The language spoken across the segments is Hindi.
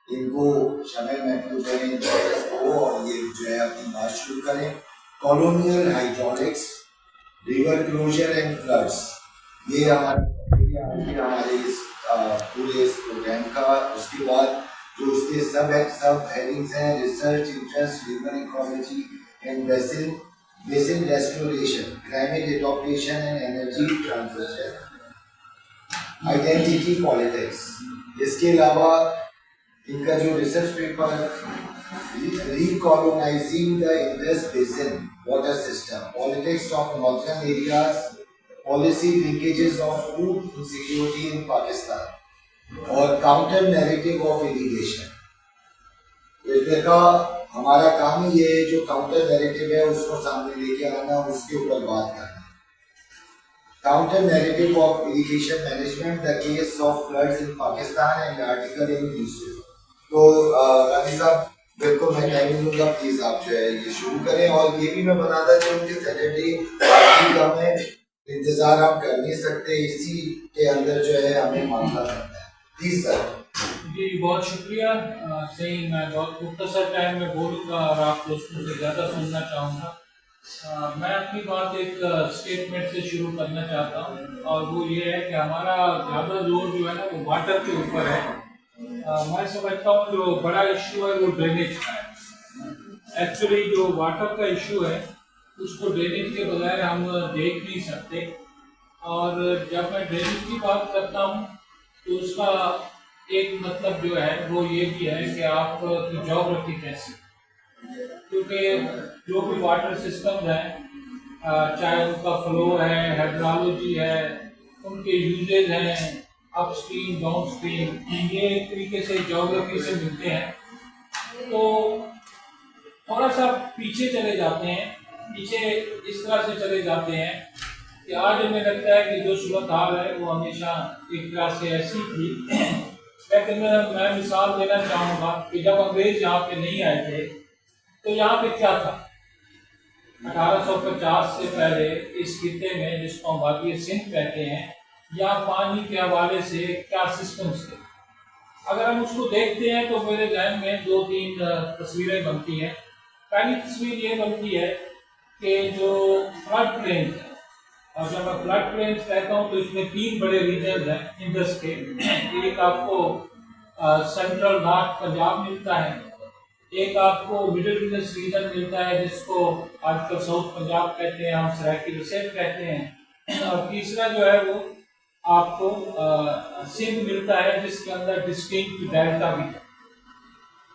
इनको समय महफूज करें हो और ये जो है अपनी बात शुरू करें। Colonial hydraulics, river closer and floods, ये हमारे इस पूरे इस प्रोग्राम का। उसके बाद जो उसके सब हेडिंग्स हैं, research interest, river ecology and basin restoration, climate adaptation and energy transition, identity politics. इसके अलावा इनका जो research paper recolonising the Indus basin water system, politics of northern areas, policy linkages of food insecurity in Pakistan और काउंटर नैरेटिव ऑफ इरिगेशन। इसका हमारा काम ही ये जो काउंटर नैरेटिव है उसको सामने लेके आना, उसके ऊपर बात करना। Counter narrative of irrigation management, the case of floods in Pakistan and article in newspaper. तो रानी साहब बिल्कुल मैं टाइम दूंगा, प्लीज आप जो है ये शुरू करें। और ये भी मैं बताता चलूं कि सैटरडे का में इंतजार हम कर नहीं सकते, इसी के अंदर जो है हमें मामला करना है। Please sir. जी बहुत शुक्रिया। सही, मैं बहुत मुख्तसर टाइम में बोलूँगा और आप दोस्तों से ज़्यादा सुनना चाहूँगा। मैं अपनी बात एक स्टेटमेंट से शुरू करना चाहता हूँ और वो ये है कि हमारा ज़्यादा जोर जो है ना वो वाटर के ऊपर है। मैं समझता हूँ जो बड़ा इशू है वो ड्रेनेज का है। एक्चुअली जो वाटर का इशू है उसको ड्रेनेज के बगैर हम देख नहीं सकते। और जब मैं ड्रेनेज की बात करता हूँ तो उसका एक मतलब जो है वो ये भी है कि आपकी ज्योग्राफी कैसी, क्योंकि जो भी वाटर सिस्टम है चाहे उनका फ्लो है, हाइड्रोलॉजी है, उनके यूजेज हैं, अपस्ट्रीम डाउनस्ट्रीम, ये एक तरीके से ज्योग्राफी से मिलते हैं। तो थोड़ा सा पीछे चले जाते हैं, पीछे इस तरह से चले जाते हैं कि आज हमें लगता है कि जो सूरत हाल है वो हमेशा एक तरह से ऐसी थी। लेकिन मैं मिसाल देना चाहूँगा कि जब अंग्रेज यहाँ पे नहीं आए थे तो यहाँ पे क्या था। 1850 से पहले इस खित्ते में, जिसको हम वादी सिंध कहते हैं, या पानी के हवाले से क्या सिस्टम्स थे। अगर हम उसको देखते हैं तो मेरे ध्यान में दो तीन तस्वीरें बनती हैं। पहली तस्वीर ये बनती है कि जो फ्लड प्लेन है, और जब मैं फ्लड प्लेन कहता हूँ तो इसमें तीन बड़े रीजन हैं इंडस के। एक आपको सेंट्रल नॉर्थ पंजाब मिलता है, एक आपको मिडिल इंडस रीजन मिलता है जिसको आजकल साउथ पंजाब कहते हैं, हम सराइकी वसेट कहते हैं, और तीसरा जो है वो आपको सिंध मिलता है जिसके अंदर डिस्टिंक्ट डेल्टा भी है।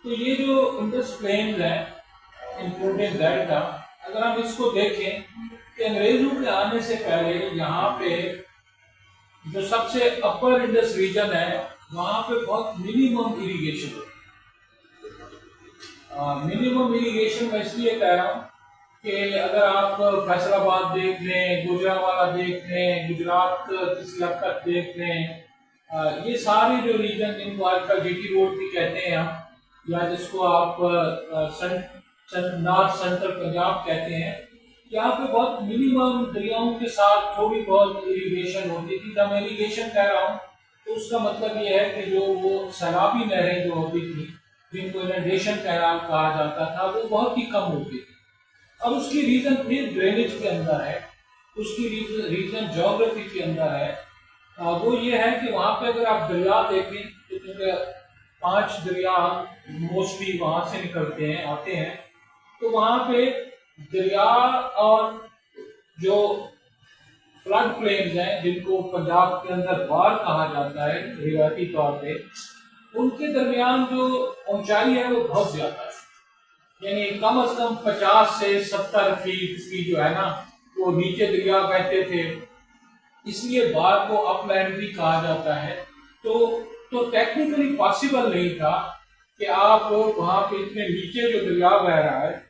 तो ये जो इंडस प्लेन है इंक्लूडिंग डेल्टा, अगर हम इसको देखें कि अंग्रेजों के आने से पहले यहाँ पे जो सबसे अपर इंडस रीजन है वहाँ पे बहुत मिनिमम इरिगेशन है। मिनिमम इरिगेशन मैं इसलिए कह रहा हूँ कि अगर आप फैसलाबाद देख लें, गुजरावाला देख लें, गुजरात किसी हद तक देख लें, ये सारे जो रीजन जिनको आजकल जीटी रोड भी कहते हैं हम, या जिसको आप नॉर्थ सेंट्रल पंजाब कहते हैं, यहाँ पे बहुत मिनिमम दरियाओं के साथ थोड़ी बहुत इरिगेशन होती थी। जब मैं इरिगेशन कह रहा हूँ तो उसका मतलब ये है कि जो वो सैलाबी नहरें जो होती थी, जिनको इनंडेशन कहा जाता था, वो बहुत ही कम होती थी। अब उसकी रीजन फिर ड्रेनेज के अंदर है, उसकी रीजन ज्योग्राफी के अंदर है। वो ये है कि वहाँ पे अगर आप दरिया देखें तो क्योंकि 5 दरिया मोस्टली वहाँ से निकलते हैं, आते हैं, तो वहाँ पे दरिया और जो फ्लड प्लेन्स हैं जिनको पंजाब के अंदर बाढ़ कहा जाता है रिवायती तौर पे, उनके दरमियान जो ऊंचाई है वो बहुत ज्यादा है। यानी कम से कम 50 से 70 फीट की जो है ना वो नीचे दरिया बहते थे, इसलिए बाढ़ को अपलैंड भी कहा जाता है। तो टेक्निकली पॉसिबल नहीं था कि आप वहाँ पे इतने नीचे जो दरिया बह रहा है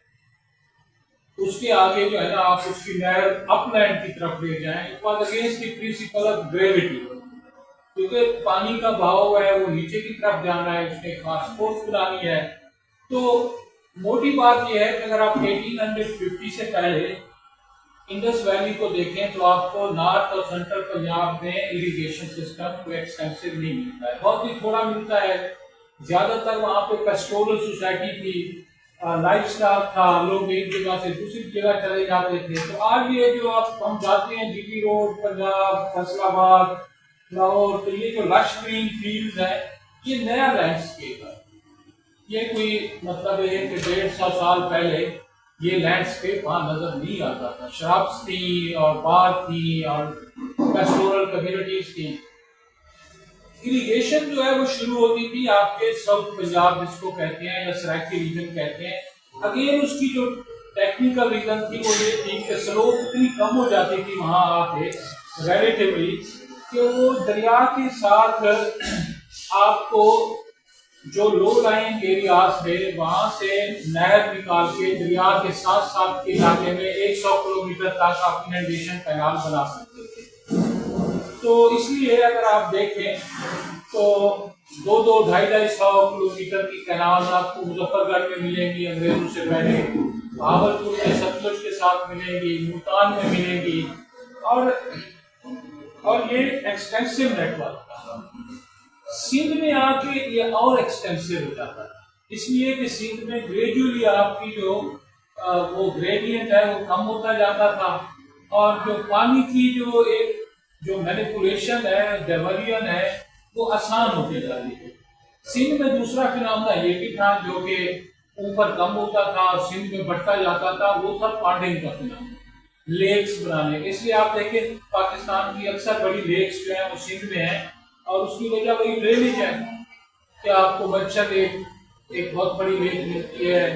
उसके आगे जो है ना आप उसकी नहर अपलैंड की तरफ ले जाएं। It was against the principle of gravity, क्योंकि पानी का बहाव है वो नीचे की तरफ जाना है, उसने खास फोर्स बनानी है। तो मोटी बात यह है कि अगर आप 1850 से पहले इंडस वैली को देखें तो आपको नॉर्थ और सेंट्रल पंजाब में इरिगेशन सिस्टम को एक्सटेंसिव नहीं मिलता है, बहुत ही थोड़ा मिलता है। ज्यादातर वहाँ पे पेस्टोरल सोसाइटी थी, लाइफ स्टाइल था, लोग एक जगह से दूसरी जगह चले जाते थे। तो आज ये जो आप हम जाते हैं जीटी रोड, पंजाब, फैसलाबाद, लाहौर, तो ये जो लश ग्रीन फील्ड है, ये नया लैंडस्केप है। ये कोई मतलब है कि 150 साल पहले ये लैंडस्केप वहाँ नजर नहीं आता था। शराब्स थी और बार थी और पेस्टोरल कम्युनिटीज थी। इरिगेशन जो है वो शुरू होती थी आपके साउथ पंजाब जिसको कहते हैं या सराइकी रीजन कहते हैं। अगेन उसकी जो टेक्निकल रीजन थी वो ये थी कि स्लोप इतनी कम हो जाती थी वहाँ आके रिलेटिवली कि वो दरिया के साथ आपको जो लो लाइंग एरियाज थे वहां से नहर निकाल के दरिया के साथ साथ के इलाके में 100 किलोमीटर तक आप इनंडेशन कैनाल बना सकते थे। तो इसलिए अगर आप देखें तो 2-2, 250 किलोमीटर की कैनाल आपको मुजफ्फरगढ़ में मिलेंगी, अंग्रेजों से पहले भावलपुर में सतलुज के साथ मिलेंगी, मुल्तान में मिलेंगी, और ये एक्सटेंसिव नेटवर्क था। सिंध में आके ये और एक्सटेंसिव हो जाता है, इसलिए कि सिंध में ग्रेजुअली आपकी जो वो ग्रेडियंट है वो कम होता जाता था और जो पानी की जो मैनिपुलेशन है, डाइवर्जन है, वो आसान होती जाती थी। सिंध में दूसरा फिनोमेना ये भी था जो कि ऊपर कम होता था और सिंध में बढ़ता जाता था, वो था पांडिंग का फिनोमेना, लेक्स बनाने। इसलिए आप देखें पाकिस्तान की अक्सर बड़ी लेक्स जो है वो सिंध में है और उसकी वजह वही ड्रेनेज है कि आपको बच्चा लेक एक बहुत बड़ी लेक मिलती है,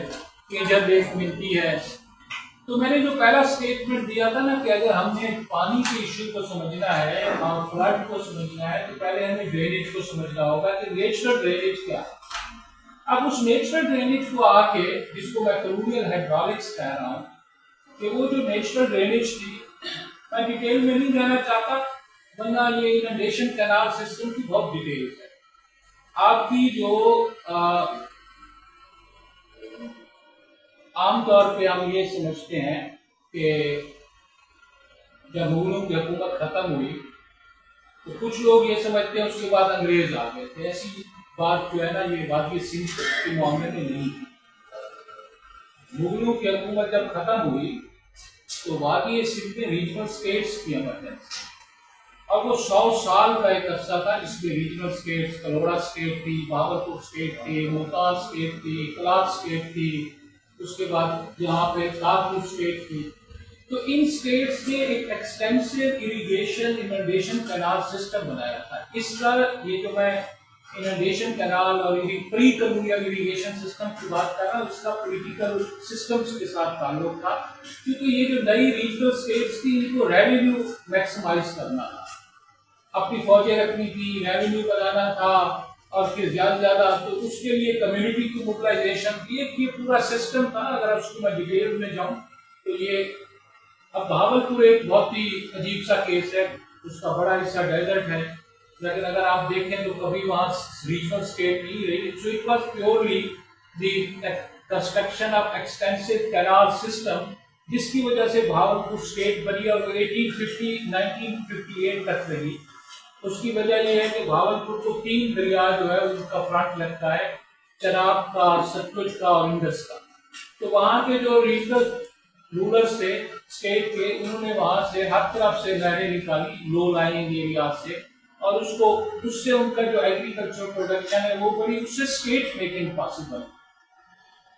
केजर लेक मिलती है। तो मैंने जो पहला स्टेटमेंट दिया था ना कि अगर हमने पानी के इश्यू को समझना है और फ्लड को समझना है तो पहले हमें ड्रेनेज को समझना होगा कि नेचुरल ड्रेनेज क्या है। अब उस नेचुरल ड्रेनेज को आके जिसको मैं कलोनियल हाइड्रोलिक्स कह रहा हूँ कि वो जो नेचुरल ड्रेनेज थी, मैं डिटेल में नहीं जाना चाहता वरना ये इनंडेशन कैनाल सिस्टम की बहुत डिटेल है। आपकी जो आमतौर पे हम ये समझते हैं कि जब मुगलों की हुकूमत खत्म हुई तो कुछ लोग ये समझते हैं उसके बाद अंग्रेज आ गए थे। ऐसी बात जो है ना, ये बात ये सिंध के मामले में नहीं थी। मुगलों की हुकूमत जब खत्म हुई तो वादी सिंध में रीजनल स्टेट्स की इमरजेंसी और वो 100 साल का एक अरसा था जिसमें रीजनल स्टेट्स, कलोड़ा स्टेट थी, भावलपुर स्टेट थी, मुल्तान स्टेट थी, कलात स्टेट थी, उसके बाद यहाँ पे कानपुर स्टेट थी। तो इन स्टेट्स ने एक extensive irrigation inundation canal system बनाया था। इसका ये जो मैं इनंडेशन कैनाल और प्री कलोनियल इरिगेशन सिस्टम की बात कर रहा हूँ, इसका पॉलिटिकल सिस्टम्स के साथ ताल्लुक था क्योंकि ये जो नई रीजनल स्टेट्स थी इनको रेवेन्यू मैक्सिमाइज करना था, अपनी फौजें रखनी थी, रेवेन्यू बनाना था और फिर ज्यादा तो उसके लिए कम्युनिटी की मोबिलाइजेशन की ये पूरा सिस्टम था। अगर उसको मैं डिटेल में जाऊं तो ये अब भावलपुर एक बहुत ही अजीब सा केस है, उसका बड़ा हिस्सा डेजर्ट है, लेकिन अगर आप देखें तो कभी वहाँ रीजनल स्टेट नहीं रही। So it was purely the construction of extensive canal system जिसकी वजह से भावलपुर स्टेट बनी और 1958 तक रही। उसकी वजह यह है कि भावलपुर को 3 दरिया जो है उनका फ्रंट लगता है, चनाब का, सतलुज का और इंडस का। तो वहाँ के जो रीजनल रूलर्स थे स्टेट के, उन्होंने वहाँ से हर तरफ से नहरें निकाली लो लाइंग एरिया से और उससे उनका जो एग्रीकल्चर प्रोडक्शन है वो बड़ी, उससे स्टेट मेकिंग पॉसिबल।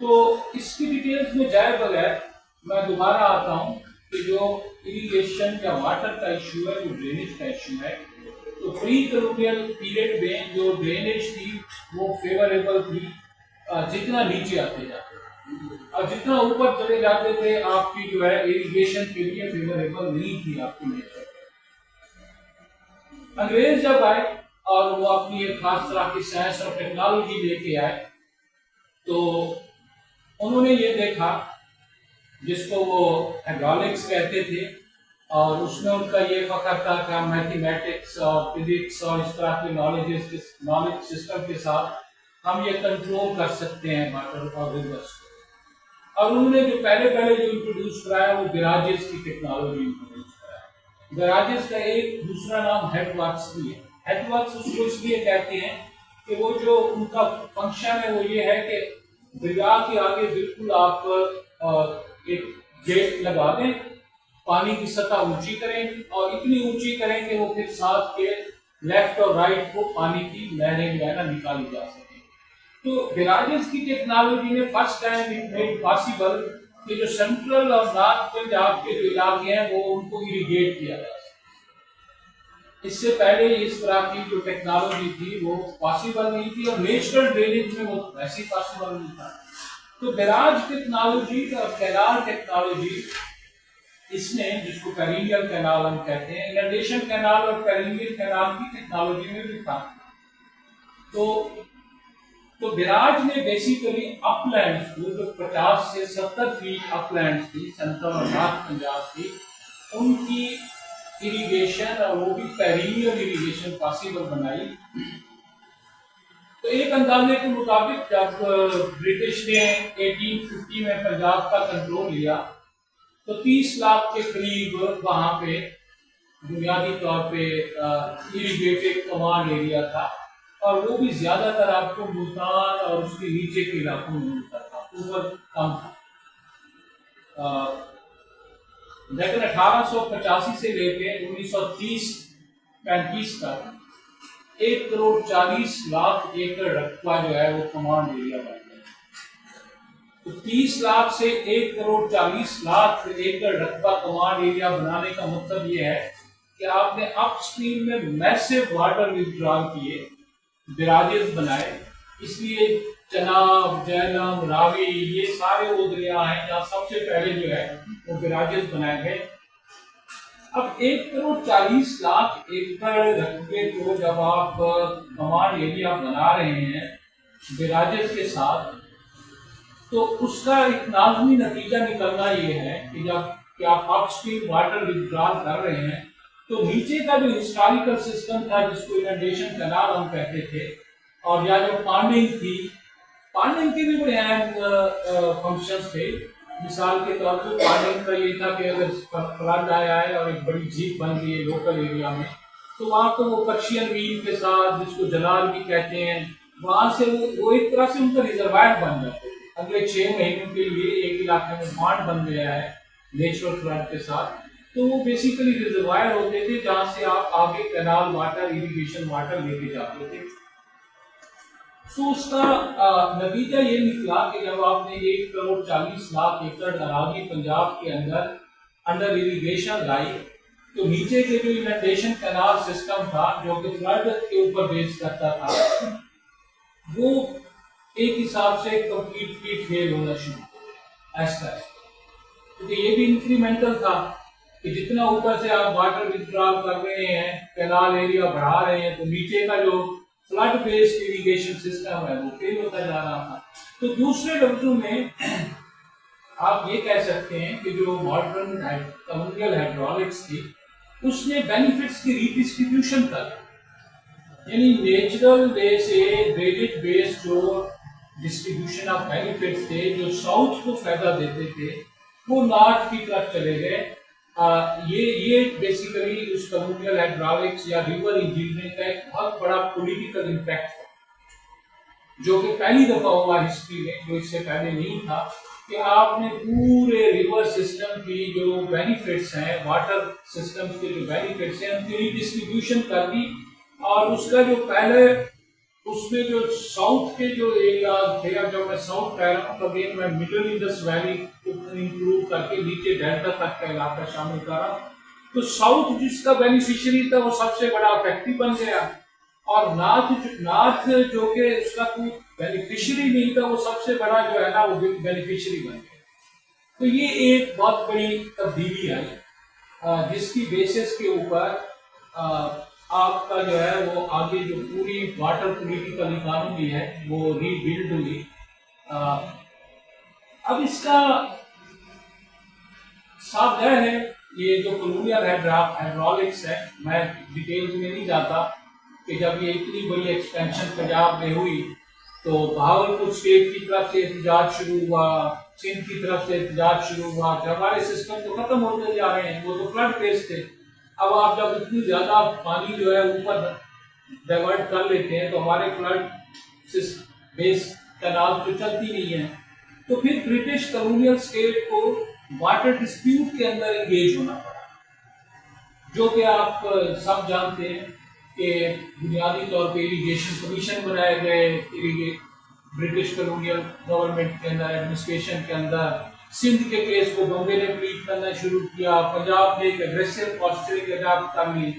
तो इसकी डिटेल्स में जाए बगैर मैं दोबारा आता हूँ कि जो इरिगेशन या वाटर का इशू है, जो ड्रेनेज का इशू है, तो प्री कलोनियल पीरियड में जो ड्रेनेज थी वो फेवरेबल थी जितना नीचे आते जाते और जितना ऊपर चले जाते थे आपकी जो है इरिगेशन के लिए फेवरेबल नहीं थी आपकी नेचर। अंग्रेज जब आए और वो अपनी एक खास तरह की साइंस और टेक्नोलॉजी लेके आए तो उन्होंने ये देखा जिसको वो हाइड्रोलिक्स कहते थे और उसमें उनका ये फख्र था कि हम मैथमेटिक्स और फिजिक्स और इस तरह की नॉलेज सिस्टम के साथ हम ये कंट्रोल कर सकते हैं वाटर और रिवर्स को। और उन्होंने जो पहले जो इंट्रोड्यूस कराया वो गैराजेस की टेक्नोलॉजी इंट्रोड्यूस कराया। गैराजेस का एक दूसरा नाम हेडवर्क्स भी है। हेडवर्क्स उसको इसलिए कहते हैं कि वो जो उनका फंक्शन है वो ये है कि दरिया के आगे बिल्कुल आप एक गेट लगा दें, पानी की सतह ऊंची करें और इतनी ऊंची करें कि वो फिर साथ के लेफ्ट और राइट को पानी की लहरें जो है ना निकाली जा सके। तो बैराजेस की टेक्नोलॉजी ने first time it made possible कि जो सेंट्रल और नॉर्थ पंजाब के जो इलाके हैं वो उनको इरिगेट किया जा सके। इससे पहले इस तरह की जो टेक्नोलॉजी थी वो पॉसिबल नहीं थी और नेचुरल ड्रेनेज में वो वैसे ही पॉसिबल नहीं था। तो बैराज टेक्नोलॉजी और कैनाल टेक्नोलॉजी, इसने जिसको पेरिनियल कैनाल हम कहते हैं, इनंडेशन कैनाल और पेरिनियल कैनाल की टेक्नोलॉजी में भी था। तो बैराज ने बेसिकली अपलैंड्स को जो 50 से 70 फीट अपलैंड्स थी सेंट्रल और नॉर्थ पंजाब की, उनकी इरिगेशन और वो भी पेरिनियल इरिगेशन पॉसिबल बनाई। तो एक अंदाजे के मुताबिक जब ब्रिटिश ने 1850 में पंजाब का कंट्रोल लिया तो 30 लाख के करीब वहां पे बुनियादी तौर पे इरिगेटेड कमांड एरिया था और वो भी ज्यादातर आपको मुल्तान और उसके नीचे के इलाकों में मिलता था, ऊपर कम था। लेकिन 1885 से लेके 1930-35 तक 1,40,00,000 एकड़ रकबा जो है वो कमांड एरिया बन गया। तो 30 लाख से 1,40,00,000 एकड़ रकबा कमांड एरिया बनाने का मतलब ये है कि आपने अपस्ट्रीम में मैसिव वाटर विथड्रॉल किए, बैराजेस बनाए। इसलिए चनाब, झेलम, रावी ये सारे वो दरिया हैं जहाँ सबसे पहले जो है वो बैराजेस बनाए गए। अब 1,40,00,000 एकड़ रकबे को जब आप कमांड एरिया बना रहे हैं बैराजेस के साथ, तो उसका एक लाजमी नतीजा निकलना ये है कि जब आप अपस्ट्रीम वाटर विथड्रॉल कर रहे हैं तो नीचे का जो हिस्टोरिकल सिस्टम था जिसको इनंडेशन कैनाल हम कहते थे, और या जो पांडिंग थी, पांडिंग के भी बड़े अहम फंक्शंस थे। मिसाल के तौर पर पांडिंग का ये था कि अगर फ्लड आया है और एक बड़ी झील बन गई है लोकल एरिया में, तो वहाँ तो वो पर्शियन व्हील के साथ, जिसको जलाल भी कहते हैं, वहां से वो एक तरह से उनका रिजर्वायर बन जाते थे। अगले 6 महीनों के लिए एक इलाके में बांध बन गया है नेचुरल फ्लड के साथ, तो वो बेसिकली रिजर्वायर होते थे जहां से आप आगे कैनाल वाटर, इरिगेशन वाटर लेके जाते थे। तो उसका नतीजा ये निकला कि जब आपने 1,40,00,000 एकड़ अराजी पंजाब के अंडर इरिगेशन लाई, तो नीचे के जो इनंडेशन कैनाल सिस्टम था जो कि फ्लड के ऊपर बेस करता था, वो एक हिसाब से कंप्लीटली फेल होना शुरू हो गया ऐसा। क्योंकि ये भी इंक्रीमेंटल था कि जितना ऊपर से आप वाटर विथड्रॉल कर रहे हैं, कैनाल एरिया बढ़ा रहे हैं, तो नीचे का जो फ्लड बेस्ड इरिगेशन सिस्टम है वो फेल होता जा रहा था। तो दूसरे लफ्जों में आप ये कह सकते हैं कि जो मॉडर्न कम्युनिकल हाइड्रोलिक्स थी उसने बेनिफिट्स की रीडिस्ट्रीब्यूशन कर, यानी नेचुरल वे से ड्रेनेज बेस्ड जो डिस्ट्रीब्यूशन ऑफ बेनिफिट्स थे जो साउथ को फायदा देते थे वो नॉर्थ की तरफ चले गए। ये बेसिकली उस कम्युनिकल हाइड्रोलिक्स या रिवर इंजीनियरिंग का एक बहुत बड़ा पॉलिटिकल इम्पैक्ट था जो कि पहली दफा हुआ हिस्ट्री में, जो इससे पहले नहीं था, कि आपने पूरे रिवर सिस्टम की जो बेनिफिट्स हैं, वाटर सिस्टम के जो बेनिफिट्स हैं, उनकी रीडिस्ट्रीब्यूशन कर दी। और उसका जो पहले उसमें जो साउथ के जो एरिया थे, अब जब मैं साउथ कह रहा हूँ तब मैं मिडिल इंडस वैली को इंक्लूड करके नीचे डेल्टा तक का इलाका शामिल कर रहा हूँ। तो साउथ जिसका बेनिफिशियरी था वो सबसे बड़ा इफेक्टिव बन गया, और नॉर्थ जो कि उसका कोई बेनिफिशियरी नहीं था वो सबसे बड़ा जो है ना वो बेनिफिशियरी बन गया। तो ये एक बहुत बड़ी तब्दीली आई जिसकी बेसिस के ऊपर आपका जो है वो आगे जो पूरी वाटर पॉलिटिकल इकोनॉमी है वो रीबिल्ड हुई। अब इसका साफ है ये जो कॉलोनियल हाइड्रोलिक्स है, मैं डिटेल्स में नहीं जाता कि जब ये इतनी बड़ी एक्सपेंशन पंजाब में हुई तो बहावलपुर स्टेट की तरफ से एहतजाज शुरू हुआ, सिंध की तरफ से एहतजाज शुरू हुआ कि हमारे सिस्टम तो खत्म होते जा रहे हैं, वो तो फ्लड बेस्ड थे। अब आप जब इतनी ज्यादा पानी जो है ऊपर डाइवर्ट कर लेते हैं तो हमारे फ्लड बेस कैनाल जो चलती नहीं है, तो फिर ब्रिटिश कॉलोनियल स्टेट को वाटर डिस्प्यूट के अंदर एंगेज होना पड़ा, जो कि आप सब जानते हैं कि बुनियादी तौर पे इरिगेशन कमीशन बनाए गए ब्रिटिश कॉलोनियल गवर्नमेंट के अंदर, एडमिनिस्ट्रेशन के अंदर। सिंध के केस को बॉम्बे ने प्लीड करना शुरू किया, पंजाब ने एक एग्रेसिव पॉस्चरिंग अडॉप्ट कर ली।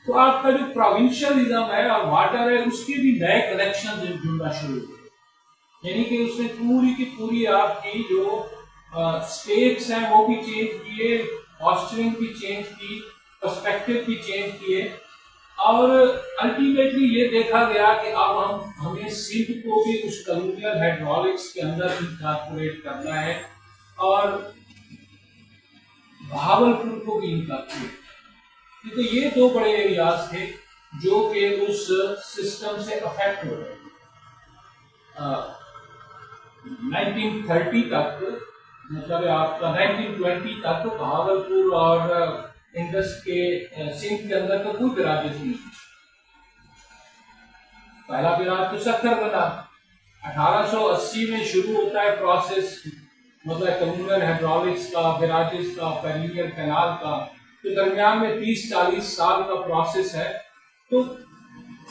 तो आपका जो प्रोविंशियलिज्म है और वाटर है, उसके भी नए कनेक्शन जुड़ना शुरू हुए, यानी कि उसने पूरी की पूरी आपकी जो स्टेट्स हैं वो भी चेंज किए, पॉस्चरिंग भी चेंज की, पर्सपेक्टिव भी चेंज किए, और अल्टीमेटली ये देखा गया कि अब हमें सिंध को भी उस कॉलोनियल हाइड्रोलिक्स के अंदर इनकॉर्पोरेट करना है और भावलपुर को भी इनकॉर्पोरेट। तो ये दो बड़े एरियाज थे जो कि उस सिस्टम से अफेक्ट हो रहे। 1930 तक, मतलब आपका 1920 तक भावलपुर और इंडस के सिंध के अंदर तो कोई बिराजेस नहीं। पहला बिराज तो सक्कर बना, 1880 में शुरू होता है प्रोसेस, मतलब कम्युनल हाइड्रोलिक्स का, बिराजेस का, पेरिनियल कैनाल का। तो दरमियान में 30-40 साल का प्रोसेस है। तो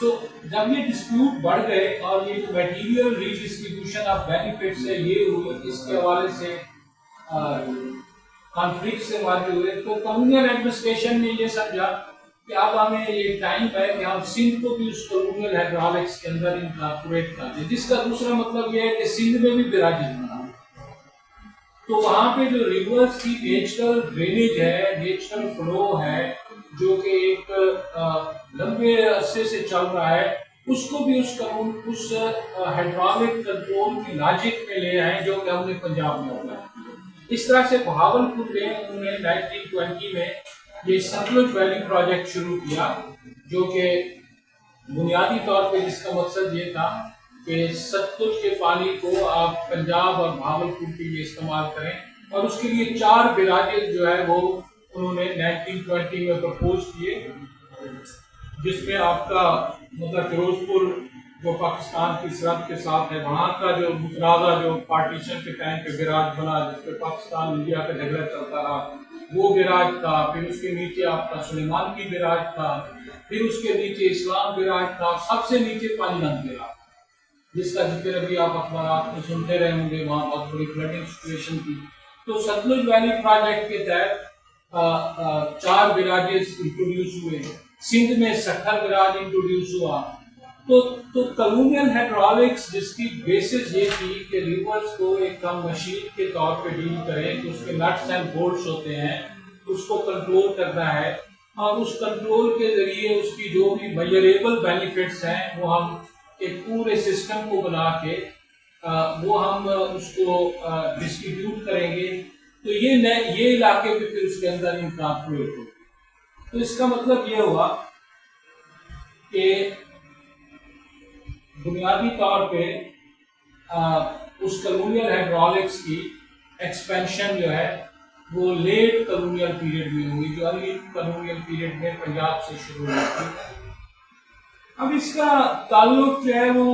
जब ये डिस्प्यूट बढ़ गए और ये मटेरियल रीडिस्ट्रीब्यूशन ऑफ बेनिफिट्स है ये हुई, इसके हवाले से कॉन्फ्लिक्ट से वाजे हुए, तो कम्युनल एडमिनिस्ट्रेशन ने ये समझा कि अब हमें ये टाइम है कि हम सिंध को भी उस कम्युनल हाइड्रोलिक्स के अंदर इनकॉर्पोरेट कर दें, जिसका दूसरा मतलब ये है कि सिंध में भी बिराजेस बना। तो वहाँ पे जो रिवर्स की नेचुरल ड्रेनेज है, नेचुरल फ्लो है, जो कि एक लंबे अरसे से चल रहा है, उसको भी उस हाइड्रोलिक कंट्रोल की लॉजिक में ले आए, जो कि हमने पंजाब में होगा। इस तरह से भावलपुर में उन्होंने 1920 में ये सतलुज वैली प्रोजेक्ट शुरू किया, जो कि बुनियादी तौर पे जिसका मकसद ये था कि सतलुज के पानी को आप पंजाब और भावलपुर के लिए इस्तेमाल करें, और उसके लिए 4 बिराजेस जो है वो उन्होंने 1920 में प्रपोज किए, जिसमें आपका मतलब फिरोजपुर जो पाकिस्तान की सरहद के साथ है, वहाँ का जो मुतनाज़ा जो पार्टीशन के टाइम पे बिराज बना, जिसपे पाकिस्तान इंडिया का झगड़ा चलता रहा, वो बिराज था। फिर उसके नीचे आपका सुलेमान की बिराज था, फिर उसके नीचे इस्लाम बिराज था, सबसे नीचे पानीगंज बिराज, जिसका जिक्र अभी आप अखबार में सुनते रहे होंगे। वहाँ बहुत बड़ी फ्लडिंग सिचुएशन थी। तो सतलुज वैली प्रोजेक्ट के तहत 4 बिराजेस इंट्रोड्यूस हुए। सिंध में 60 बिराज इंट्रोड्यूस हुआ। तो कॉलोनियल हाइड्रोलिक्स जिसकी बेसिस ये थी कि रिवर्स को एक कम मशीन के तौर पे डील करें, तो उसके नट्स एंड बोल्ट्स होते हैं, उसको कंट्रोल करना है, और उस कंट्रोल के जरिए उसकी जो भी मेजरेबल बेनिफिट्स हैं वो हम एक पूरे सिस्टम को बना के वो हम उसको डिस्ट्रीब्यूट करेंगे। तो ये इलाके भी फिर उसके अंदर इनकॉर्पोरेट हो। तो इसका मतलब ये हुआ कि बुनियादी तौर पे उस कॉलोनियल हाइड्रोलिक्स की एक्सपेंशन जो है वो लेट कॉलोनियल पीरियड में हुई, जो अर्ली कॉलोनियल पीरियड में पंजाब से शुरू हुई थी। अब इसका ताल्लुक जो है वो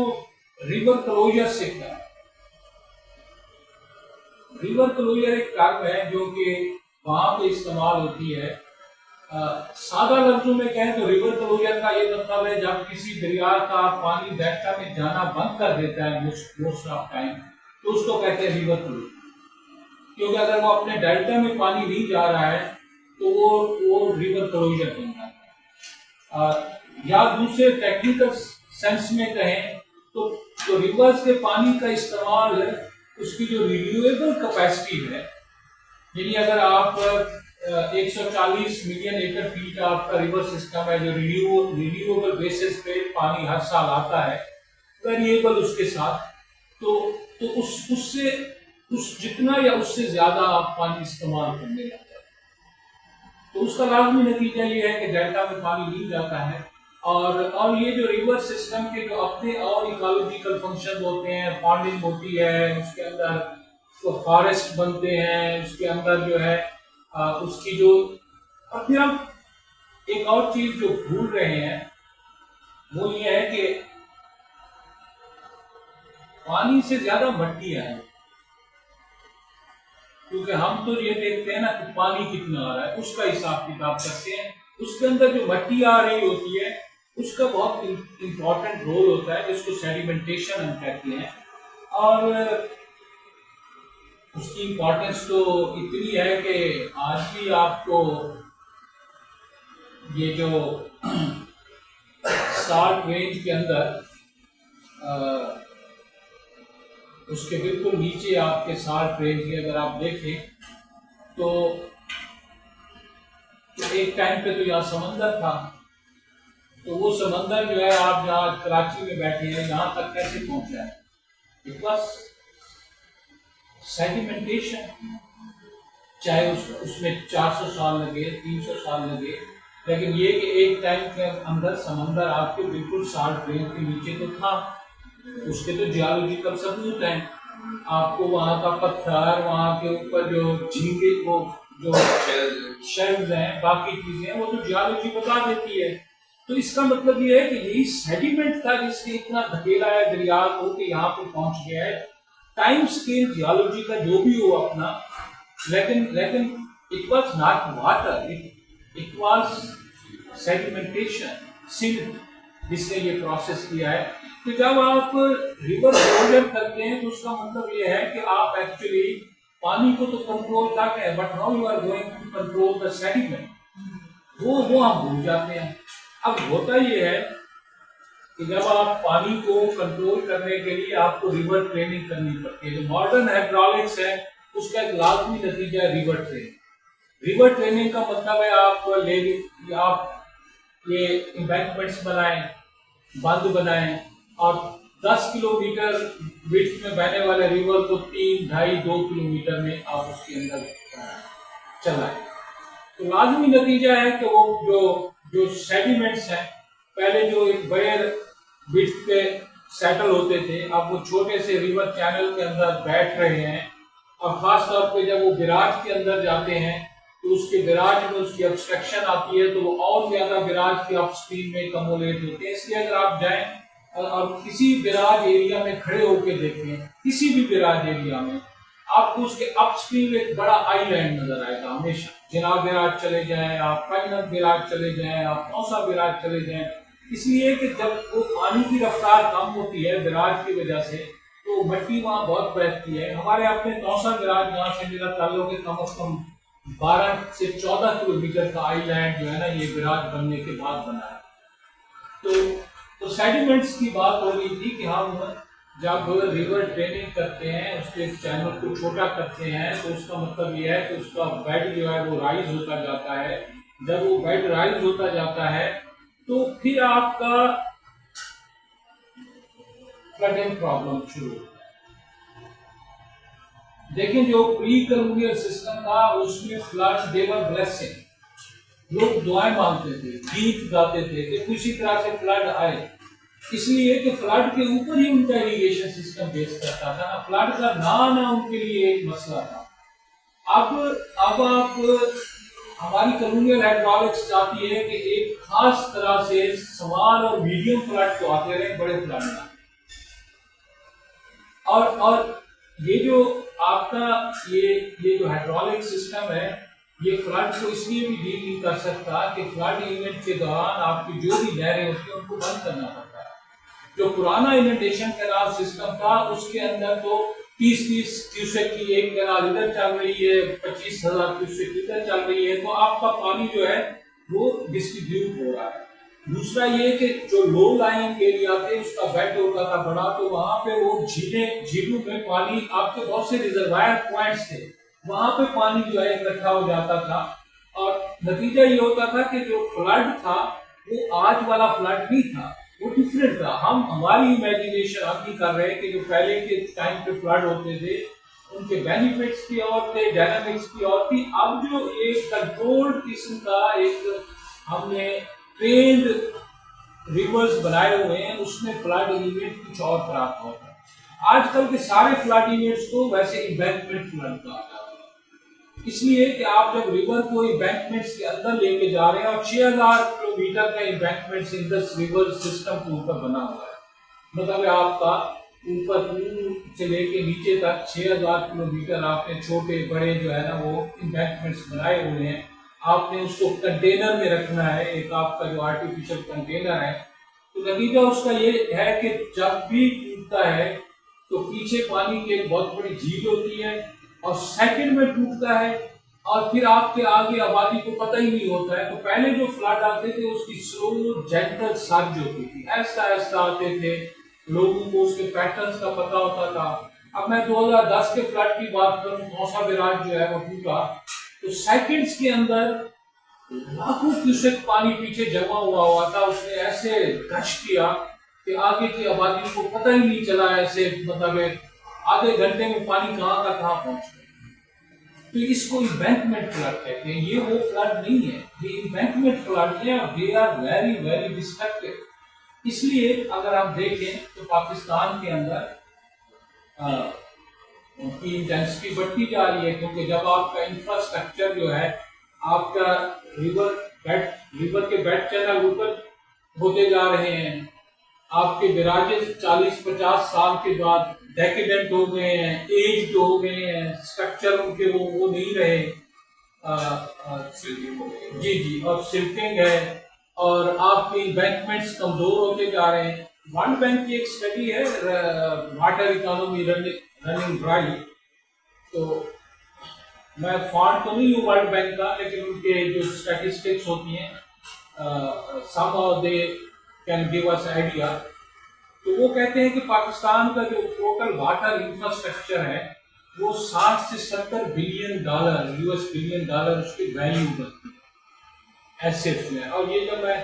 रिवर क्लोजर से क्या है। रिवर क्लोजर एक टर्म है जो कि वहां पे इस्तेमाल होती है। सादा लफ्जों में कहें तो रिवर क्लोजर का ये मतलब है जब किसी दरिया का पानी डेल्टा में जाना बंद कर देता है मोस्ट ऑफ टाइम, तो उसको कहते हैं रिवर क्लोजर। क्योंकि अगर वो अपने डेल्टा में पानी नहीं जा रहा है तो वो रिवर क्लोजर बन जाता है। या दूसरे टेक्निकल सेंस में कहें तो रिवर्स के पानी का इस्तेमाल उसकी जो रिन्यूएबल कैपेसिटी है, यानी अगर आप 140 मिलियन एकड़ फीट आपका रिवर सिस्टम है जो रिन्यूएबल बेसिस पे पानी हर साल आता है, वेरिएबल उसके साथ, तो उससे जितना या उससे ज्यादा आप पानी इस्तेमाल करने लगते हैं, तो उसका लाजमी नतीजा ये है कि डेल्टा में पानी नहीं जाता है। और ये जो रिवर सिस्टम के जो अपने और इकोलॉजिकल फंक्शन होते हैं, पॉन्डिंग होती है, उसके अंदर फॉरेस्ट बनते हैं, उसके अंदर जो है उसकी जो, और फिर हम एक और चीज जो भूल रहे हैं वो ये है कि पानी से ज्यादा मट्टियां हैं, क्योंकि हम तो ये देखते हैं ना कि पानी कितना आ रहा है, उसका हिसाब किताब करते हैं। उसके अंदर जो मट्टी आ रही होती है उसका बहुत इंपॉर्टेंट रोल होता है, जिसको सेडिमेंटेशन हम कहते हैं। और उसकी इम्पोर्टेंस तो इतनी है कि आज भी आपको ये जो साल्ट रेंज के अंदर उसके बिल्कुल नीचे आपके साल्ट रेंज के अगर आप देखें तो एक टाइम पे तो यहाँ समंदर था, तो वो समंदर जो है आप जहाँ कराची में बैठे हैं यहाँ तक कैसे पहुंचा है? It was sedimentation. चाहे उसमें 400 साल लगे, 300 साल लगे, लेकिन ये कि एक टाइम के अंदर समंदर आपके बिल्कुल साल्ट रेंज के नीचे तो था। उसके तो जियोलॉजिकल सबूत हैं, आपको वहाँ का पत्थर, वहाँ के ऊपर जो झींगे, वो जो शेल्स हैं, बाकी चीजें, वो तो जियोलॉजी बता देती है। तो इसका मतलब ये है कि यही सेडिमेंट था जिसने इतना धकेला है दरिया को कि यहाँ पे पहुंच गया है। टाइम स्केल जियोलॉजी का जो भी हो अपना, लेकिन it was not water, it was sedimentation, silt, जिसने ये प्रोसेस किया है। तो जब आप रिवर इरोजन करते हैं तो उसका मतलब ये है कि आप एक्चुअली पानी को तो कंट्रोल कर रहे हैं, but now you are going to control the sediment. वो हम भूल जाते हैं। अब होता ये है कि जब आप पानी को कंट्रोल करने के लिए आपको रिवर ट्रेनिंग करनी पड़ती है। जो मॉडर्न हाइड्रोलिक्स है उसका एक लाजमी नतीजा है रिवर ट्रेनिंग। रिवर ट्रेनिंग का मतलब है आप ये एम्बैंकमेंट्स बनाएं, बांध बनाएं, और 10 किलोमीटर विड्थ में बहने वाले रिवर को 3, 2.5, 2 किलोमीटर में आप उसके अंदर चलाएं। तो लाजमी नतीजा है कि वो जो सेडिमेंट्स हैं, पहले जो एक बड़े विड्थ पे सेटल होते थे, अब वो छोटे से रिवर चैनल के अंदर बैठ रहे हैं। और खास तौर पे जब वो बिराज के अंदर जाते हैं तो उसके बिराज में उसकी ऑब्स्ट्रक्शन आती है, तो वो और ज्यादा बिराज के अपस्ट्रीम में कमोलेट होते हैं। इसलिए अगर आप जाएं और किसी बिराज एरिया में खड़े होकर देखें, किसी भी बिराज एरिया में, आपको उसके अपस्ट्रीम एक बड़ा आईलैंड नजर आएगा हमेशा। जिनाब बिराज चले जाएं, आप पैनत बिराज चले जाएं, आप नौसा बिराज चले जाएं। इसलिए कि जब वो पानी की रफ्तार कम होती है बिराज की वजह से, तो मट्टी वहाँ बहुत बहती है। हमारे अपने नौसा बिराज जहाँ से मेरा ताल्लुक है, कम से कम 12 से 14 किलोमीटर का आईलैंड जो है ना, ये बिराज बनने के बाद बना है। तो सेडिमेंट्स की बात हो रही थी कि हम जब रिवर ट्रेनिंग करते हैं, उसके चैनल को छोटा करते हैं, तो उसका मतलब ये है कि उसका बेड जो है वो राइज होता जाता है। जब वो बेड राइज होता जाता है तो फिर आपका फ्लडिंग प्रॉब्लम शुरू होता है। देखें, जो प्री कॉलोनियल सिस्टम था उसमें फ्लड्स दे वर ब्लेसिंग। लोग दुआएं मांगते थे, गीत गाते थे कि किसी तरह से फ्लड आए, इसलिए कि फ्लड के ऊपर ही उनका इरिगेशन सिस्टम बेस करता था ना। फ्लड का ना आना उनके लिए एक मसला था। अब आप हमारी कॉलोनियल हाइड्रोलिक्स चाहती है कि एक खास तरह से स्मॉल और मीडियम फ्लड तो आते रहे, बड़े फ्लड ना। और ये जो आपका ये जो हाइड्रोलिक सिस्टम है, ये फ्लड को इसलिए भी डील नहीं कर सकता कि फ्लड इवेंट के दौरान आपकी जो भी नहरें होती हैं उनको बंद करना पड़ता है। जो पुराना इनंडेशन कैनाल सिस्टम था उसके अंदर तो 30-30 क्यूसेक की एक कैनाल इधर चल रही है, 25,000 क्यूसेक इधर चल रही है, तो आपका पानी जो है वो डिस्ट्रीब्यूट हो रहा है। दूसरा ये कि जो लो लाइंग एरिया थे उसका बेड होता था बड़ा, तो वहां पे वो झीलों में पानी, आपके बहुत से रिजर्वायर पॉइंट्स थे, वहां पे पानी जो है इकट्ठा हो जाता था। और नतीजा ये होता था कि जो फ्लड था वो आज वाला फ्लड नहीं था, वो डिफरेंट था। हमारी इमेजिनेशन हम नहीं कर रहे कि जो पहले के टाइम पे फ्लड होते थे उनके बेनिफिट्स की और थे, डायनामिक्स की और थी। अब जो एक कंट्रोल्ड किस्म का एक हमने ट्रेंड रिवर्स बनाए हुए हैं, उसमें फ्लड इवेंट कुछ और तरह का होता है। आजकल के सारे फ्लड इवेंट्स को वैसे एम्बैंकमेंट फ्लड कहा जाता है, इसलिए कि आप जब रिवर को एम्बैंकमेंट्स के अंदर लेके जा रहे हैं, और 6000 किलोमीटर का एम्बैंकमेंट्स इंडस रिवर सिस्टम के ऊपर बना हुआ है, मतलब आपका ऊपर पूल से लेके नीचे तक 6000 किलोमीटर आपने छोटे बड़े जो है ना वो इम्बैंकमेंट्स बनाए हुए हैं। आपने उसको कंटेनर में रखना है, एक आपका जो आर्टिफिशियल कंटेनर है। तो नतीजा उसका ये है कि जब भी टूटता है तो पीछे पानी की एक बहुत बड़ी झील होती है और सेकंड में टूटता है और फिर आपके आगे आबादी को पता ही नहीं होता है। तो पहले जो फ्लड आते थे उसकी स्लो जेंटल सर्ज होती थी, ऐसा ऐसा आते थे, लोगों को उसके पैटर्न्स का पता होता था। अब मैं 2010 के फ्लड की बात करूं, तौसा बैराज जो है वो टूटा तो सेकंड्स के अंदर लाखों क्यूसेक पानी पीछे जमा हुआ था। उसने ऐसे गश किया कि आगे की आबादी को पता ही नहीं चला, ऐसे मतलब आधे घंटे में पानी कहाँ का कहाँ पहुंच गया। तो इसको इम्बैंकमेंट फ्लड कहते हैं। ये वो फ्लड नहीं है, ये इम्बैंकमेंट फ्लड है, they are very very destructive. इसलिए अगर आप देखें तो पाकिस्तान के अंदर उनकी इंटेंसिटी बढ़ती जा रही है, क्योंकि जब आपका इंफ्रास्ट्रक्चर जो है, आपका रिवर के बेड चैनल ऊपर होते जा रहे हैं, आपके बैराजेस 40-50 साल के बाद डेकेडेंट हो गए हैं, एज्ड हो गए हैं, स्ट्रक्चर उनके वो नहीं रहे, जी जी, और सिल्टिंग है और आपके इम्बैंकमेंट्स कमजोर होते जा रहे हैं। वर्ल्ड बैंक की एक स्टडी है वाटर इकोनॉमी रनिंग ड्राई, तो मैं फॉन्ट तो नहीं हूँ वर्ल्ड बैंक का, लेकिन उनके जो स्टैटिस्टिक्स होती हैं somehow they can give us idea। तो वो कहते हैं कि पाकिस्तान का जो टोटल वाटर इंफ्रास्ट्रक्चर है वो 60 से 70 billion dollar US billion dollar उसकी वैल्यू बनती है एसेट्स में। और ये जब मैं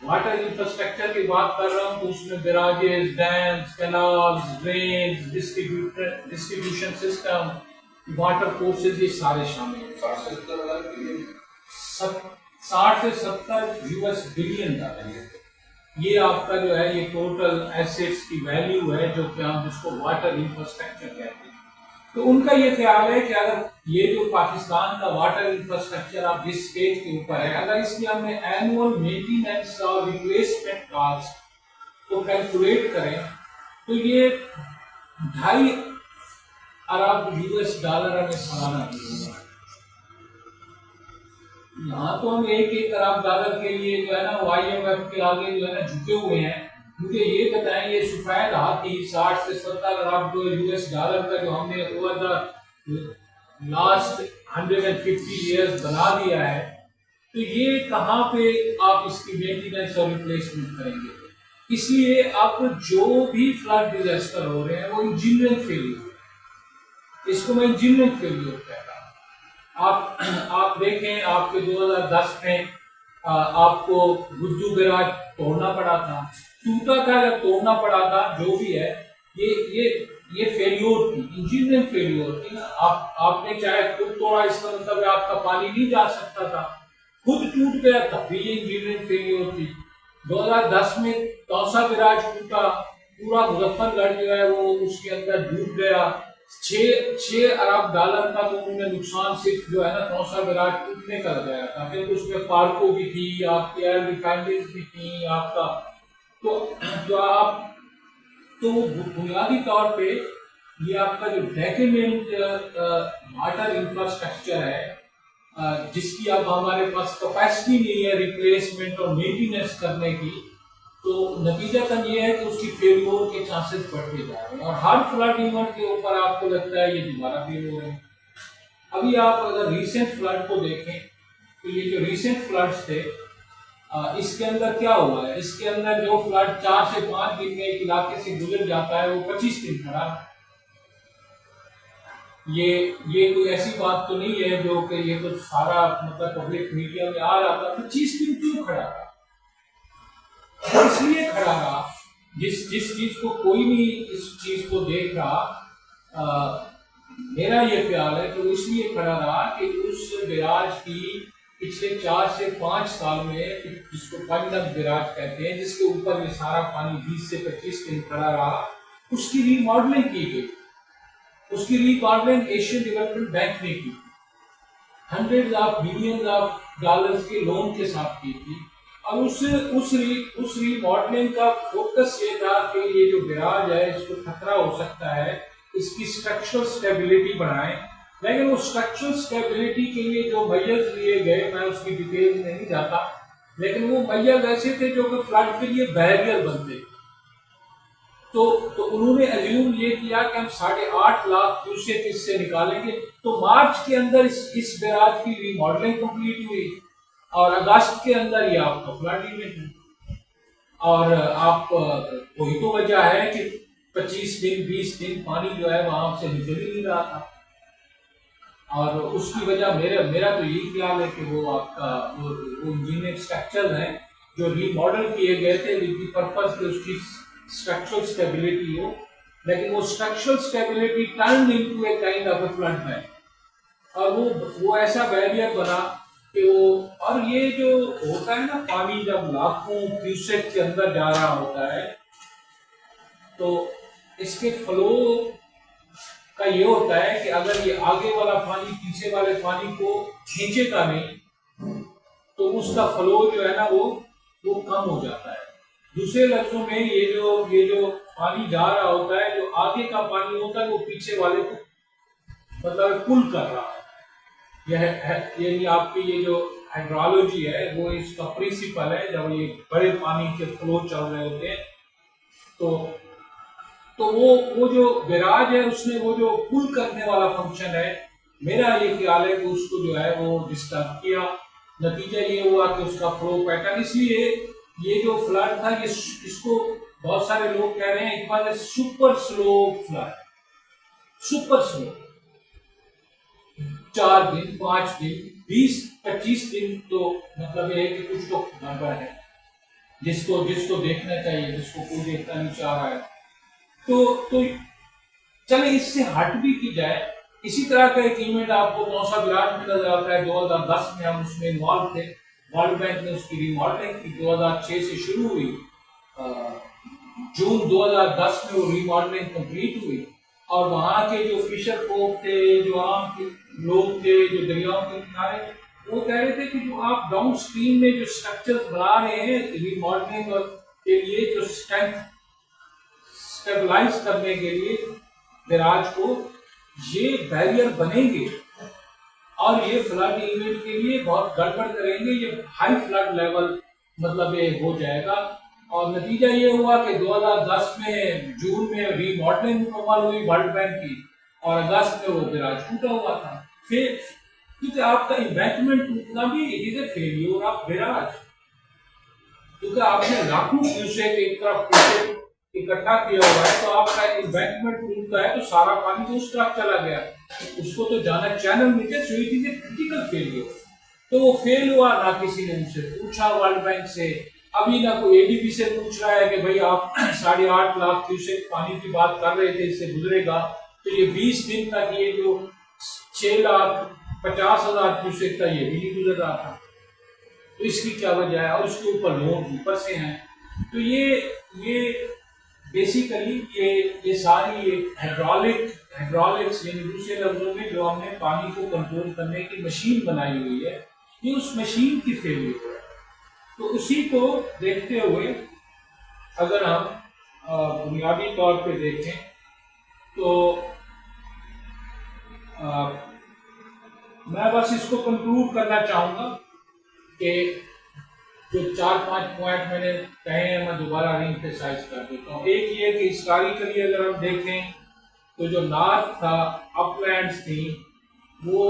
वाटर इंफ्रास्ट्रक्चर की बात कर रहा हूँ तो उसमें barrages, dams, canals, drains, distribution system, water courses, ये सारे शामिल हैं। 60 से 70 US बिलियन डॉलर ये आपका जो है ये टोटल एसेट्स की वैल्यू है, जो कि हम जिसको वाटर इंफ्रास्ट्रक्चर कहते हैं। तो उनका ये ख्याल है कि अगर ये जो पाकिस्तान का वाटर इंफ्रास्ट्रक्चर आप जिस स्टेज के ऊपर है, अगर इसकी हमने एनुअल मेंटेनेंस और रिप्लेसमेंट कॉस्ट को कैलकुलेट करें तो ये 2.5 अरब US डॉलर हमें सालाना मिलेगा। यहाँ तो हम 1 अरब डॉलर के लिए जो है ना IMF के आगे जो है ना झुके हुए हैं। मुझे ये बताएं, ये सफेद हाथी 60 से 70 अरब US डॉलर का जो हमने ओवर द लास्ट 150 इयर्स बना दिया है, तो ये कहाँ पे आप इसकी मेंटेनेंस और रिप्लेसमेंट करेंगे। इसलिए आपको जो भी फ्लड डिजास्टर हो रहे हैं वो इंजीनियरिंग फेलियर, इसको मैं इंजीनियरिंग फेलियर कहता हूँ। आप देखें, आपके 2010 में आपको गुज्जू बैराज तोड़ना पड़ा था, टूटा था या तोड़ना पड़ा था, जो भी है, ये फेल्योर थी, इंजीनियरिंग फेल्योर थी ना। आपने चाहे खुद तोड़ा, इसका मतलब आपका पानी नहीं जा सकता था, खुद टूट गया तब भी ये इंजीनियरिंग फेल्योर थी। 2010 में तौसा बैराज टूटा, पूरा मुजफ्फरगढ़ जो है वो उसके अंदर डूब गया। 6 अरब डॉलर का तो उन्होंने नुकसान सिर्फ जो है ना तौसा बैराज टूटने का लगाया था, फिर उसमें पार्को भी थी, आपकी एयर रिफाइनरीज भी थी, आपका तो बुनियादी तौर पे ये आपका जो डेकेडेंट वाटर इंफ्रास्ट्रक्चर है, जिसकी अब हमारे पास कैपेसिटी नहीं है रिप्लेसमेंट और मेंटेनेंस करने की, तो नतीजतन ये है कि उसकी फेल्योर के चांसेस बढ़ते जा रहे हैं और हर फ्लड इवेंट के ऊपर आपको लगता है ये दोबारा फेल हो रहे हैं। अभी आप अगर रीसेंट फ्लड को देखें तो ये जो रीसेंट फ्लड्स थे, इसके अंदर क्या हुआ है, इसके अंदर जो फ्लड 4 से 5 दिन में एक इलाके से गुजर जाता है वो 25 दिन खड़ा। ये कोई ऐसी बात तो नहीं है जो कि ये तो सारा मतलब पब्लिक मीडिया में आ रहा था। 25 दिन क्यों खड़ा था? इसलिए खड़ा रहा, जिस चीज को कोई नहीं इस चीज को देख रहा, मेरा ये ख्याल है कि वो इसलिए खड़ा रहा कि उस बैराज की पिछले 4 से 5 साल में, जिसको पंजनद बैराज कहते हैं, जिसके ऊपर ये सारा पानी 20 से 25 दिन खड़ा रहा, उसकी रीमॉडलिंग की गई। उसकी रीमॉडलिंग एशियन डेवलपमेंट बैंक ने की, $100 बिलियन के लोन के साथ की थी। और उस रीमॉडलिंग का फोकस ये था कि ये जो बैराज है इसको खतरा हो सकता है, इसकी स्ट्रक्चरल स्टेबिलिटी बढ़ाएं। लेकिन वो स्ट्रक्चरल स्टेबिलिटी के लिए जो मेजर्स लिए गए, मैं उसकी डिटेल में नहीं जाता, लेकिन वो मेजर्स ऐसे थे जो कि फ्लड के लिए बैरियर बनते। तो उन्होंने अज्यूम ये किया कि हम 8.5 लाख क्यूसेक इससे निकालेंगे। तो मार्च के अंदर इस बैराज की रीमॉडलिंग कंप्लीट हुई और अगस्त के अंदर ये आपका फ्लड इवेंट है। और आप वही तो वजह है कि 25 दिन 20 दिन पानी जो है वहां से निकल ही नहीं रहा था। और उसकी वजह मेरा तो यही ख्याल है कि वो आपका वो इंजीनियरिंग स्ट्रक्चर हैं जो रीमॉडल किए गए थे विद द पर्पस कि उसकी स्ट्रक्चरल स्टेबिलिटी हो, लेकिन वो structural stability turn into a kind of a flood bank. और वो ऐसा बैरियर बना कि वो, और ये जो होता है ना, पानी जब लाखों क्यूसेक के अंदर जा रहा होता है तो इसके फ्लो का ये होता है कि अगर ये आगे वाला पानी पीछे वाले पानी को खींचेगा नहीं तो उसका फ्लो जो है ना वो कम हो जाता है। दूसरे लफ्जों में ये जो पानी जा रहा होता है, जो आगे का पानी होता है वो पीछे वाले को मतलब पुल कर रहा है। ये आपकी ये जो हाइड्रोलॉजी है वो इसका प्रिंसिपल है। जब ये बड़े पानी के फ्लो चल रहे होते हैं तो वो जो बैराज है उसने वो जो पुल करने वाला फंक्शन है, मेरा ये ख्याल है कि उसको जो है वो डिस्टर्ब किया। नतीजा ये हुआ कि उसका फ्लो पैटर्न, इसलिए ये जो फ्लड था ये इसको बहुत सारे लोग कह रहे हैं it was a super slow flood. Super slow 4 दिन 5 दिन 20-25 दिन तो मतलब ये है कि कुछ तो गड़बड़ है, जिसको देखना चाहिए, जिसको कोई देखना नहीं चाह रहा है। तो चले इससे हट भी की जाए। इसी तरह का एक इवेंट आपको नौसा विराट में नजर आता है। 2010 में हम उसमें इन्वॉल्व थे। वर्ल्ड बैंक ने उसकी रीमॉडलिंग की 2006 से शुरू हुई। जून 2010 में वो रीमॉडलिंग कंप्लीट हुई और वहाँ के जो फिशर folk थे, जो आम के लोग थे, जो दरियाओं के किनारे, वो कह रहे थे कि जो आप डाउन स्ट्रीम में जो स्ट्रक्चर्स बना रहे हैं रीमॉडलिंग के लिए, जो स्ट्रेंथ स्टेबलाइज करने के लिए बैराज को, ये बैरियर बनेंगे और ये फ्लड इवेंट के लिए बहुत गड़बड़ करेंगे। ये हाई फ्लड लेवल मतलब ये हो जाएगा। और नतीजा ये हुआ कि 2010 में जून में रीमॉडलिंग मुकम्मल हुई वर्ल्ड बैंक की और अगस्त में वो बैराज टूटा हुआ था। फिर क्योंकि आपका इन्वेस्टमेंट टूटना भी it is a failure of barrage, क्योंकि आपने लाखों क्यूसेक एक तरफ इकट्ठा किया हुआ है, तो आपका इन्वेस्टमेंट टूटता है तो सारा पानी तो उस तरफ चला गया, उसको तो जाना चैनल में थे। So it is a critical failure. तो वो फेल हुआ, ना किसी ने उनसे पूछा वर्ल्ड बैंक से, अभी ना कोई एडीबी से पूछ रहा है कि भाई आप 8.5 लाख क्यूसेक पानी की बात कर रहे थे, इससे गुजरेगा तो ये 20 दिन तक ये जो 6,50,000 क्यूसेक था ये भी नहीं गुजर रहा था। तो इसकी क्या वजह है? और उसके ऊपर लोग ऊपर से हैं। तो ये बेसिकली ये सारी हाइड्रोलिक्स यानी दूसरे लफ्जों में जो हमने पानी को कंट्रोल करने की मशीन बनाई हुई है, ये उस मशीन की फेलियर है। तो उसी को देखते हुए अगर हम बुनियादी तौर पे देखें तो मैं बस इसको कंक्लूड करना चाहूँगा कि जो 4-5 पॉइंट मैंने कहे हैं मैं दोबारा रीएम्फसाइज कर देता हूँ। एक ये कि हिस्टोरिकली अगर हम देखें तो जो नॉर्थ था, अपलैंड्स थी, वो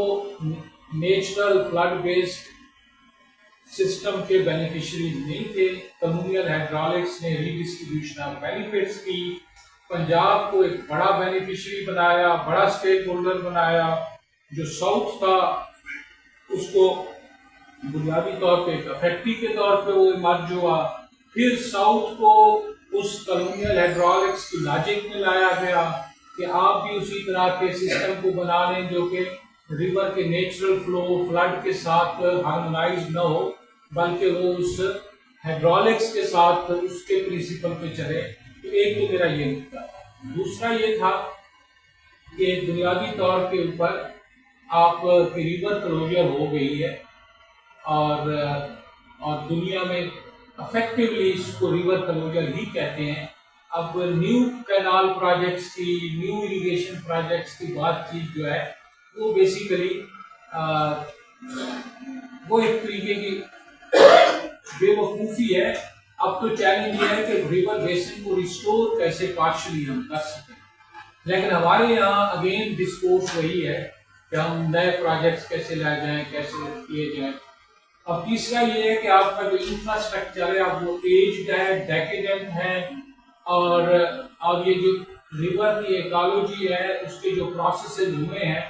नेचुरल फ्लड बेस्ड सिस्टम के बेनिफिशियरी नहीं थे। कम्युनल हाइड्रोलिक्स ने रीडिस्ट्रीब्यूशन ऑफ बेनिफिट्स की, पंजाब को एक बड़ा बेनिफिशियरी बनाया, बड़ा स्टेक होल्डर बनाया। जो साउथ था उसको बुनियादी तौर पे फैक्ट्री के तौर पे वो मर्ज हुआ। फिर साउथ को उस कॉलोनियल हाइड्रोलिक्स की लॉजिक में लाया गया कि आप भी उसी तरह के सिस्टम को बना लें जो कि रिवर के नेचुरल फ्लो फ्लड के साथ हार्मोनाइज न हो, बल्कि वो उस हाइड्रोलिक्स के साथ उसके प्रिंसिपल पे चले। तो एक तो मेरा ये मुद्दा था। दूसरा ये था कि बुनियादी तौर के ऊपर आप रिवर क्लोजर हो गई है और और दुनिया में इफेक्टिवली इसको रिवर क्लोजर ही कहते हैं। अब न्यू कैनाल प्रोजेक्ट्स की, न्यू इरिगेशन प्रोजेक्ट्स की बातचीत जो है वो बेसिकली वो एक तरीके की बेवकूफ़ी है। अब तो चैलेंज ये है कि रिवर बेसिन को रिस्टोर कैसे पार्शली हम कर सकें, लेकिन हमारे यहाँ अगेन डिस्कोर्स वही है कि हम नए प्रोजेक्ट्स कैसे लाए जाएं, कैसे किए जाएं। अब तीसरा ये है कि आपका जो इंफ्रास्ट्रक्चर है अब वो एज्ड है, डेकेडेंट है, और ये जो रिवर की इकोलॉजी है उसके जो प्रोसेसेस हुए हैं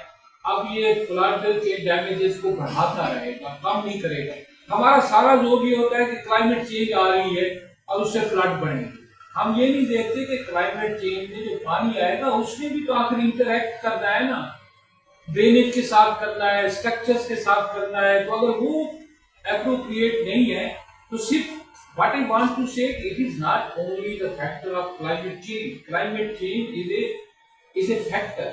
अब ये फ्लड के डैमेजेस को बढ़ाता रहेगा, कम नहीं करेगा। हमारा सारा जोर ये होता है कि क्लाइमेट चेंज आ रही है और उससे फ्लड बढ़ेंगे। हम ये नहीं देखते कि क्लाइमेट चेंज में जो पानी आएगा उसने भी तो आखिर इंटरेक्ट करना है ना, ड्रेनेज के साथ करना है, स्ट्रक्चर्स के साथ करना है। तो अगर वो एप्रोप्रिएट नहीं है तो सिर्फ what I want to say, it is not only the factor of climate change. Climate change is a factor,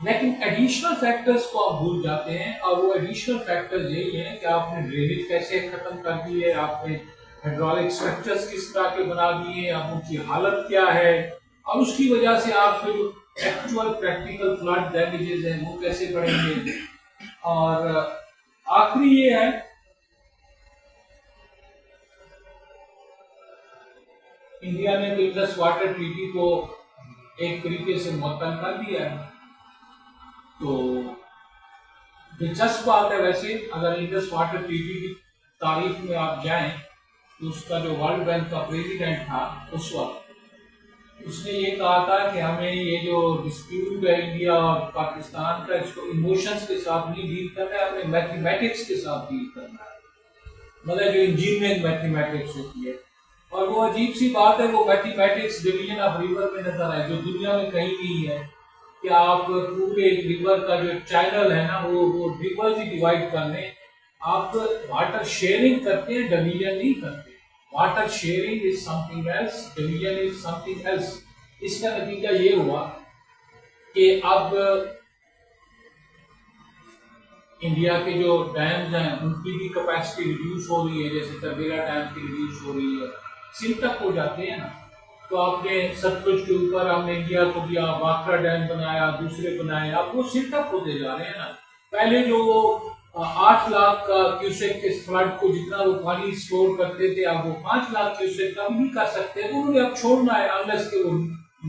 लेकिन एडिशनल फैक्टर्स को आप भूल जाते हैं। और वो एडिशनल फैक्टर्स यही हैं कि आपने ड्रेनेज कैसे खत्म कर दी है, आपने हाइड्रोलिक स्ट्रक्चर्स किस तरह के बना दिए, अब उनकी हालत क्या है, और उसकी वजह से आपके जो एक्चुअल प्रैक्टिकल फ्लड डैमेजेस हैं वो कैसे बढ़ेंगे। और आखिरी ये है इंडिया ने तो इंडस वाटर ट्रीटी को एक तरीके से मुअत्तल कर दिया है। तो दिलचस्प बात है वैसे, अगर इंडस वाटर ट्रीटी की तारीख में आप जाएं तो उसका जो वर्ल्ड बैंक का प्रेसिडेंट था उस वक्त, उसने ये कहा था कि हमें ये जो डिस्प्यूट है इंडिया और पाकिस्तान का, इसको इमोशंस के साथ नहीं डील करना है, हमें मैथमेटिक्स के साथ डील करना है, मतलब जो इंजीनियरिंग मैथमेटिक्स होती है। और वो अजीब सी बात है, वो मैथमेटिक्स डिवीजन ऑफ रिवर में नजर आए जो दुनिया में कहीं नहीं है कि आप पूरे रिवर का जो चैनल है ना वो रिवर ही डिवाइड कर लें। आप वाटर शेयरिंग करते हैं, डिवीजन नहीं करते। Water sharing is something else, division is something else. इसका नतीजा ये हुआ कि अब इंडिया के जो डैम्स हैं उनकी भी कैपेसिटी रिड्यूस हो रही है, जैसे तरबेला डैम की रिड्यूस हो रही है, सिंध तक हो जाते हैं ना। तो आपने सतलुज के ऊपर हमने इंडिया को दिया, वाकरा डैम बनाया, दूसरे बनाए, अब वो सिंध तक होते जा रहे हैं ना। पहले जो 8 लाख क्यूसेक के फ्लड को जितना वो पानी स्टोर करते थे, अब वो 5 लाख क्यूसेक कम नहीं कर सकते, तो उन्होंने अब छोड़ना है अनलेस के वो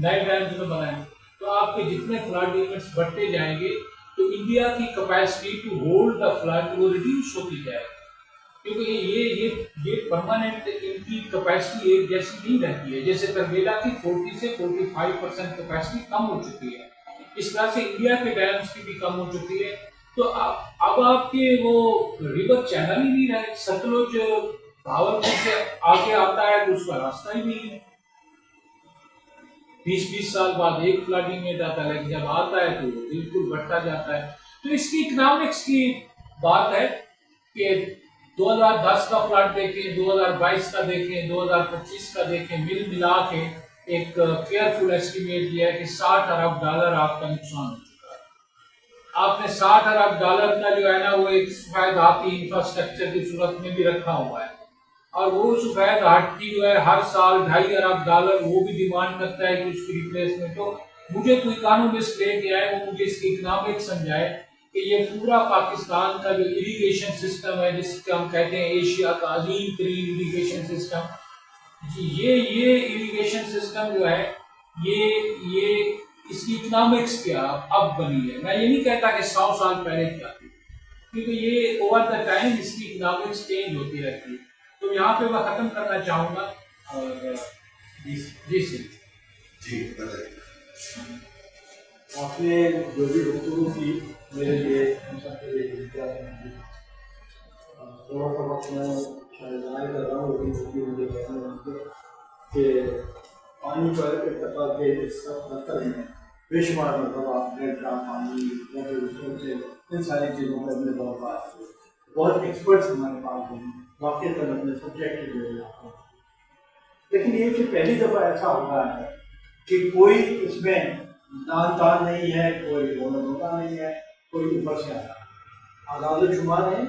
नए डैम्स में बनाए। तो आपके जितने फ्लड इवेंट्स बढ़ते जाएंगे तो इंडिया की capacity to hold the flood वो रिड्यूस होती जाएगी, क्योंकि ये परमानेंट इनकी कैपेसिटी एक जैसी नहीं रहती है। जैसे तरबेला की 40 से 45% कैपेसिटी कम हो चुकी है, इस तरह से इंडिया के डैम्स की भी कम हो चुकी है। तो अब आपके वो रिवर चैनल ही नहीं रहे। सतलुज भावलपुर से आगे आता है तो उसका रास्ता ही नहीं है। 20-20 साल बाद एक फ्लडिंग में जाता है, लेकिन जब आता है तो बिल्कुल बढ़ता जाता है। तो इसकी इकोनॉमिक्स की बात है कि 2010 का फ्लड देखें, 2022 का देखें, 2025 का देखें, मिला के एक केयरफुल एस्टिमेट दिया है कि $60 अरब आपका नुकसान हो चुका है। आपने $60 अरब का जो है ना वो एक सफेद हाथी इंफ्रास्ट्रक्चर की सूरत में भी रखा हुआ है, और वो सफेद हाथी जो है हर साल $2.5 अरब वो भी डिमांड करता है कि उसकी रिप्लेसमेंट हो। मुझे कोई इकोनॉमिस्ट लेके आए, वो मुझे इसकी इकोनॉमिक्स समझाए कि ये पूरा पाकिस्तान का जो इरिगेशन सिस्टम है, जिसके हम कहते हैं एशिया का अजीम तरीन इरिगेशन सिस्टम, ये इरिगेशन सिस्टम जो है ये इसकी इकोनॉमिक्स क्या अब बनी है। मैं ये नहीं कहता कि 100 साल पहले क्या थी, क्योंकि ये ओवर द टाइम इसकी इकोनॉमिक्स चेंज होती रहती है। तो यहाँ पे मैं खत्म करना चाहूँगा। और जी आपने जो भी गुफ्तगू की मेरे लिए थोड़ा सा वक्त मैं शायद जाने कर रहा हूँ, लेकिन मुझे कहना कि पानी पर इर्तका के इस दफ्तर में बेशुमार मतलब आप डेढ़ का पानी या फिर उससे इन सारी चीज़ों पर अपने बहुत एक्सपर्ट्स हमारे पास हैं, वाकई कर अपने सब्जेक्ट जो है। लेकिन ये कि पहली दफ़ा ऐसा हो रहा है कि कोई इसमें दान तान नहीं है, कोई रोना धोना नहीं है, कोई ऊपर से आ रहा है। आज़ाद शुमार है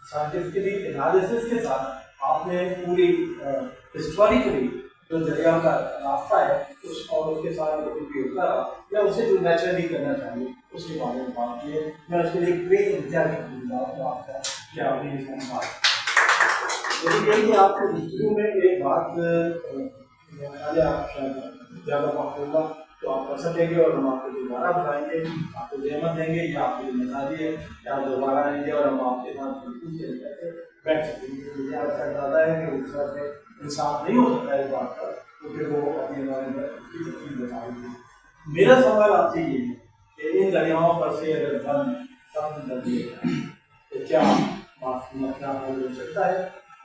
साइंटिफिकली एनालिसिस के साथ आपने पूरी हिस्टोरिकली जो दरिया का रास्ता है उस और उसके साथ जो कुछ भी होता रहा या उसे जो नेचुरली करना चाहिए उसके बारे में बात की है। मैं उसके लिए ग्रेट एग्जाम्पल दूंगा आपका कि आपने इसमें बात लेकिन यही कि आपको हिस्ट्री में एक बात पहले आप शायद ज़्यादा बात होगा तो आप कर सकेंगे और हम आपको दोबारा बताएंगे, आपको जहमत देंगे या आपकी मिजाजी है या आप दोबारा आएंगे और हम आपके साथ बिल्कुल तरीके से बैठ सकेंगे। मुझे आपका ज़्यादा है कि उस तरह से इंसाफ नहीं हो सकता है बात का, तो फिर वो अपने बारे में उसकी तफसील बताएंगे। मेरा सवाल आपसे ये है कि इन दरियाओं पर से अगर बंद कर दिए जाए तो क्या मसला हल हो सकता है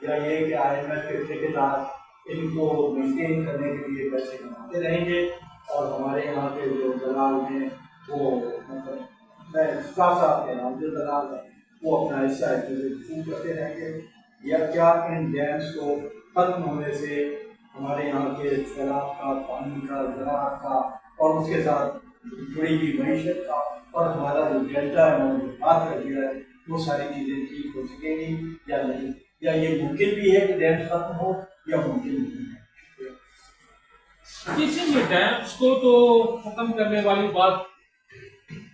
या ये कि IMF के ठेकेदार इनको मेंटेन करने के लिए पैसे कमाते रहेंगे और हमारे यहाँ के जो दलाल हैं वो मतलब मैं साफ साफ कह रहा हूँ जो दलाल हैं वो अपना हिस्सा वसूल करते रहेंगे या क्या इन डैम्स को खत्म होने से हमारे यहाँ के सैलाब का, पानी का, ज़राअत का और उसके साथ जुड़ी हुई मईशत का और हमारा जो डेल्टा है उन्होंने बात कर दिया है वो सारी चीज़ें ठीक हो सकेंगी या नहीं, या ये मुमकिन भी है कि डैम्स खत्म हो या मुमकिन नहीं है। देखिए डैम्स को तो खत्म करने वाली बात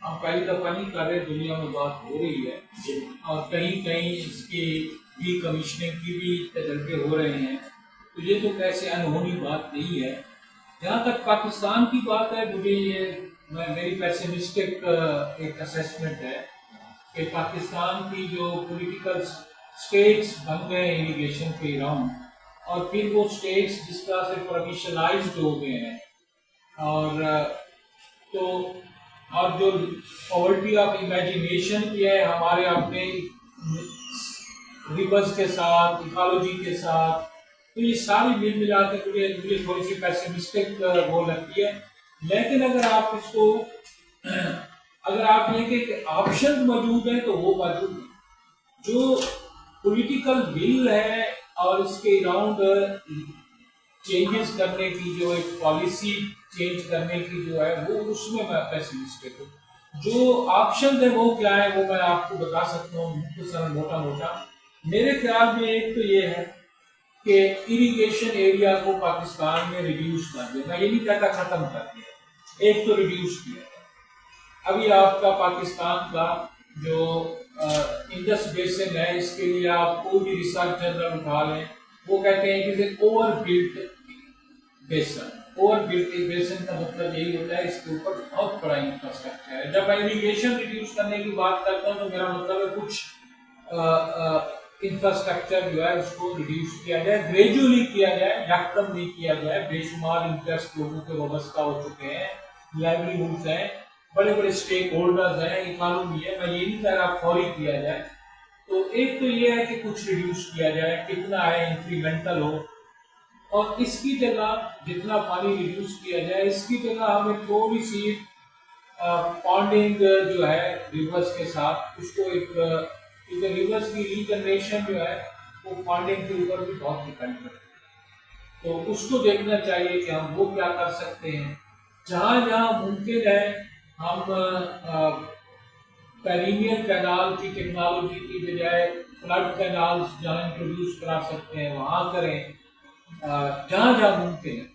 अब पहली दफा नहीं कर रहे, दुनिया में बात हो रही है और कहीं कहीं इसकी डीकमीशनिंग की भी तजर्बे हो रहे हैं, तो ये तो कैसे अनहोनी बात नहीं है। जहाँ तक पाकिस्तान की बात है, मुझे ये मेरी पेसिमिस्टिक एक असेसमेंट है कि पाकिस्तान की जो पॉलिटिकल स्टेट्स बन गए इरिगेशन के अराउंड और फिर वो स्टेट्स जिस तरह से प्रोविशनलाइज्ड हो गए हैं और जो पॉवर्टी ऑफ इमेजिनेशन की है हमारे अपने रिवर्स के साथ, इकोलॉजी के साथ, तो ये सारी मिल मिला के मुझे थोड़ी सी पेसिमिस्टिक वो लगती है। लेकिन अगर आप इसको अगर आप लेंगे कि ऑप्शन मौजूद है तो वो मौजूद है। जो पॉलिटिकल विल है और इसके अराउंड चेंजेस करने की जो एक पॉलिसी चेंज करने की जो है वो उसमें मैं पेसिमिस्टिक हूँ। जो ऑप्शन है वो क्या है वो मैं आपको बता सकता हूँ मुख्तसर मोटा मोटा। मेरे ख्याल में एक तो ये है कि इरिगेशन एरिया को पाकिस्तान में रिड्यूस कर दिया, मैं ये नहीं कहता खत्म कर दिया, एक तो रिड्यूस किया। अभी आपका पाकिस्तान का जो इंडस बेसिन है इसके लिए आप कोई भी रिसर्च जर्नल उठा लें, वो कहते हैं कि ओवर बिल्ट बेसन। ओवर बिल्ट बेसन का मतलब यही होता है इसके ऊपर बहुत बड़ा इंफ्रास्ट्रक्चर है। जब मैं इरिगेशन रिड्यूस करने की बात करता हूँ तो मेरा मतलब है कुछ इंफ्रास्ट्रक्चर जो है उसको रिड्यूस किया जाए, ग्रेजुअली किया जाए, यकदम नहीं किया जाए। बेशुमार इंटरेस्ट लोगों के वाबस्ता हो चुके हैं, लाइवलीहुड्स हैं, बड़े बड़े स्टेक होल्डर्स हैं, इकोनॉमी है, मैं ये नहीं कह रहा फौरी किया जाए। तो एक तो ये है कि कुछ रिड्यूस किया जाए, कितना है इंक्रीमेंटल हो, और इसकी जगह जितना पानी रिड्यूस किया जाए इसकी जगह हमें थोड़ी सी पॉन्डिंग जो है रिवर्स के साथ उसको एक, क्योंकि रिवर्स की रीजनरेशन जो है वो पॉन्डिंग के ऊपर भी बहुत डिपेंड करती है, तो उसको देखना चाहिए कि हम वो क्या कर सकते हैं। जहाँ जहाँ मुमकिन है हम पेरिनियल कैनाल की टेक्नोलॉजी की बजाय फ्लड कैनाल्स जहाँ इंट्रोड्यूस करा सकते हैं वहाँ करें, जहाँ जहाँ मुमकिन है।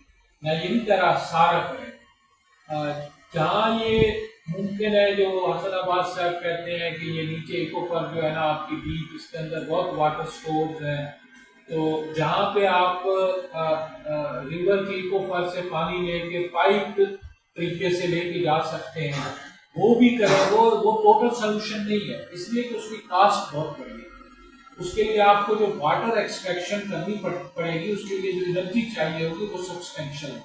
मैं ये नहीं कह रहा सारा करें, जहाँ ये मुमकिन है, जो हसनाबाद साहब कहते हैं कि ये नीचे इकोफर जो है ना आपकी डीप, इसके अंदर बहुत वाटर स्टोर्स हैं, तो जहाँ पे आप रिवर की इकोफर से पानी लेके पाइप तरीके से लेके जा सकते हैं वो भी करें। वो टोटल सोल्यूशन नहीं है, इसलिए कि उसकी कास्ट बहुत बड़ी है। उसके लिए आपको जो वाटर एक्सट्रैक्शन करनी पड़ेगी, उसके लिए जो एनर्जी चाहिए होगी वो सब्सटेंशियल है।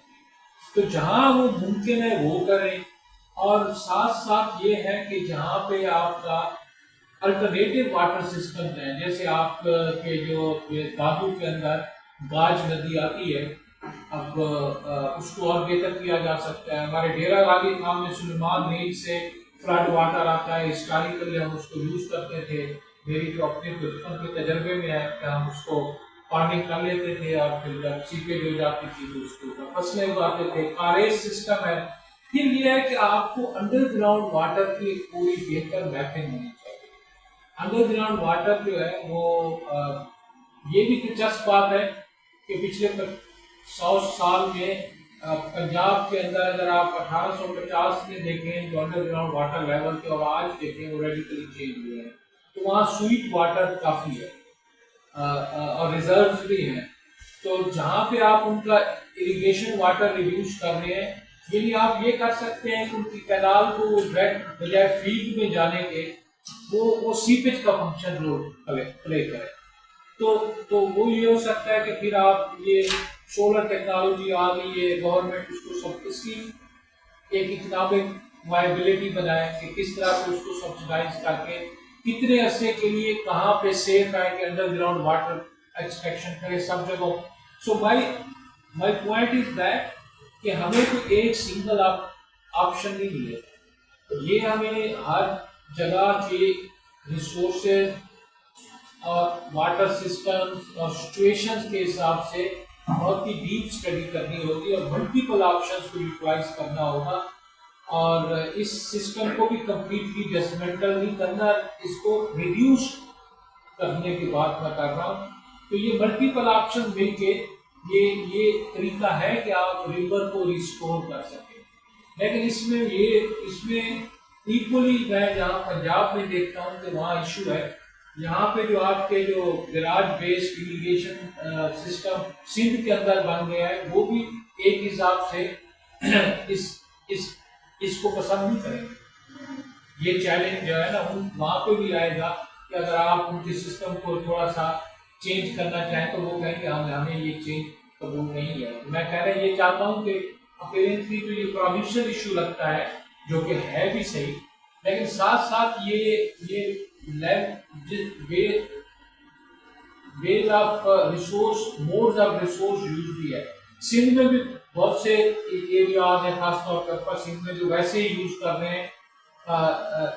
तो जहाँ वो मुमकिन है वो करें, और साथ साथ ये है कि जहाँ पे आपका अल्टरनेटिव वाटर सिस्टम है, जैसे आप के जो दादू के अंदर गाज नदी आती है, अब उसको और बेहतर किया जा सकता है। हमारे डेरा गाली खाम में सुलेमान रेंज से फ्लड वाटर आता है, हिस्टोरिकली हम उसको यूज करते थे। मेरी जो अपने बचपन के तजर्बे में है कि हम उसको पानी कर लेते थे और फिर जब सीपेज हो जाती थी तो उसके ऊपर फसलें उगाते थे। कारेज सिस्टम है। फिर ये है कि आपको अंडरग्राउंड वाटर की पूरी बेहतर मैपिंग होनी चाहिए। अंडरग्राउंड वाटर जो है वो ये भी दिलचस्प बात है कि पिछले 100 साल में पंजाब के अंदर अगर आप 1850 में देखें जो अंडरग्राउंड वाटर लेवल थे और आज देखें वो रेडिकली चेंज हुए हैं, तो वहाँ स्वीट वाटर काफ़ी है और रिजर्व्स भी हैं। तो जहाँ पे आप उनका इरिगेशन वाटर रिड्यूस कर रहे हैं, यदि आप ये कर सकते हैं कि उनकी कैनाल को डायरेक्ट बजाय फील्ड में जाने के वो सीपेज का फंक्शन रोल प्ले करे, तो वो ये हो सकता है कि फिर आप ये सोलर टेक्नोलॉजी आ गई है, गवर्नमेंट उसको सब इसकी एक इकोनॉमिक वायबिलिटी बनाए कि किस तरह से उसको सब्सिडाइज करके कितने अरसे के लिए कहाँ पे सेफ है कि अंडरग्राउंड वाटर एक्सट्रैक्शन करे सब जगह। So my point is that कि हमें तो एक सिंगल ऑप्शन नहीं मिले, ये हमें हर जगह के रिसोर्सेज और वाटर सिस्टम और सिचुएशंस के हिसाब से बहुत ही डीप स्टडी करनी होगी और मल्टीपल ऑप्शंस को यूटिलाइज करना होगा और इस सिस्टम को भी कम्प्लीटली डिसमेंटल नहीं करना, इसको रिड्यूस करने की बात मैं कर रहा हूँ। तो ये मल्टीपल ऑप्शन मिलके ये तरीका है कि आप रिवर को रिस्टोर कर सकें। लेकिन इसमें इक्वली मैं जहाँ पंजाब में देखता हूँ कि वहाँ इशू है, यहाँ पे जो आपके जो गराज बेस्ड इरिगेशन सिस्टम सिंध के अंदर बन गया है, वो भी एक हिसाब से इसको पसंद नहीं करेंगे। ये चैलेंज जो है ना वहाँ पे भी आएगा कि अगर आप उनके सिस्टम को थोड़ा सा चेंज करना चाहें तो वो कहेंगे हमें ये चेंज कबूल नहीं है। मैं कह रहा ये चाहता हूँ कि अपेरेंटली तो ये प्रोविंशियल इशू लगता है जो कि है भी सही, लेकिन साथ साथ ये ways of resource modes of resource use भी है। सिंध में भी बहुत से एरियाज हैं, खासतौर पर सिंध में जो वैसे ही यूज कर रहे हैं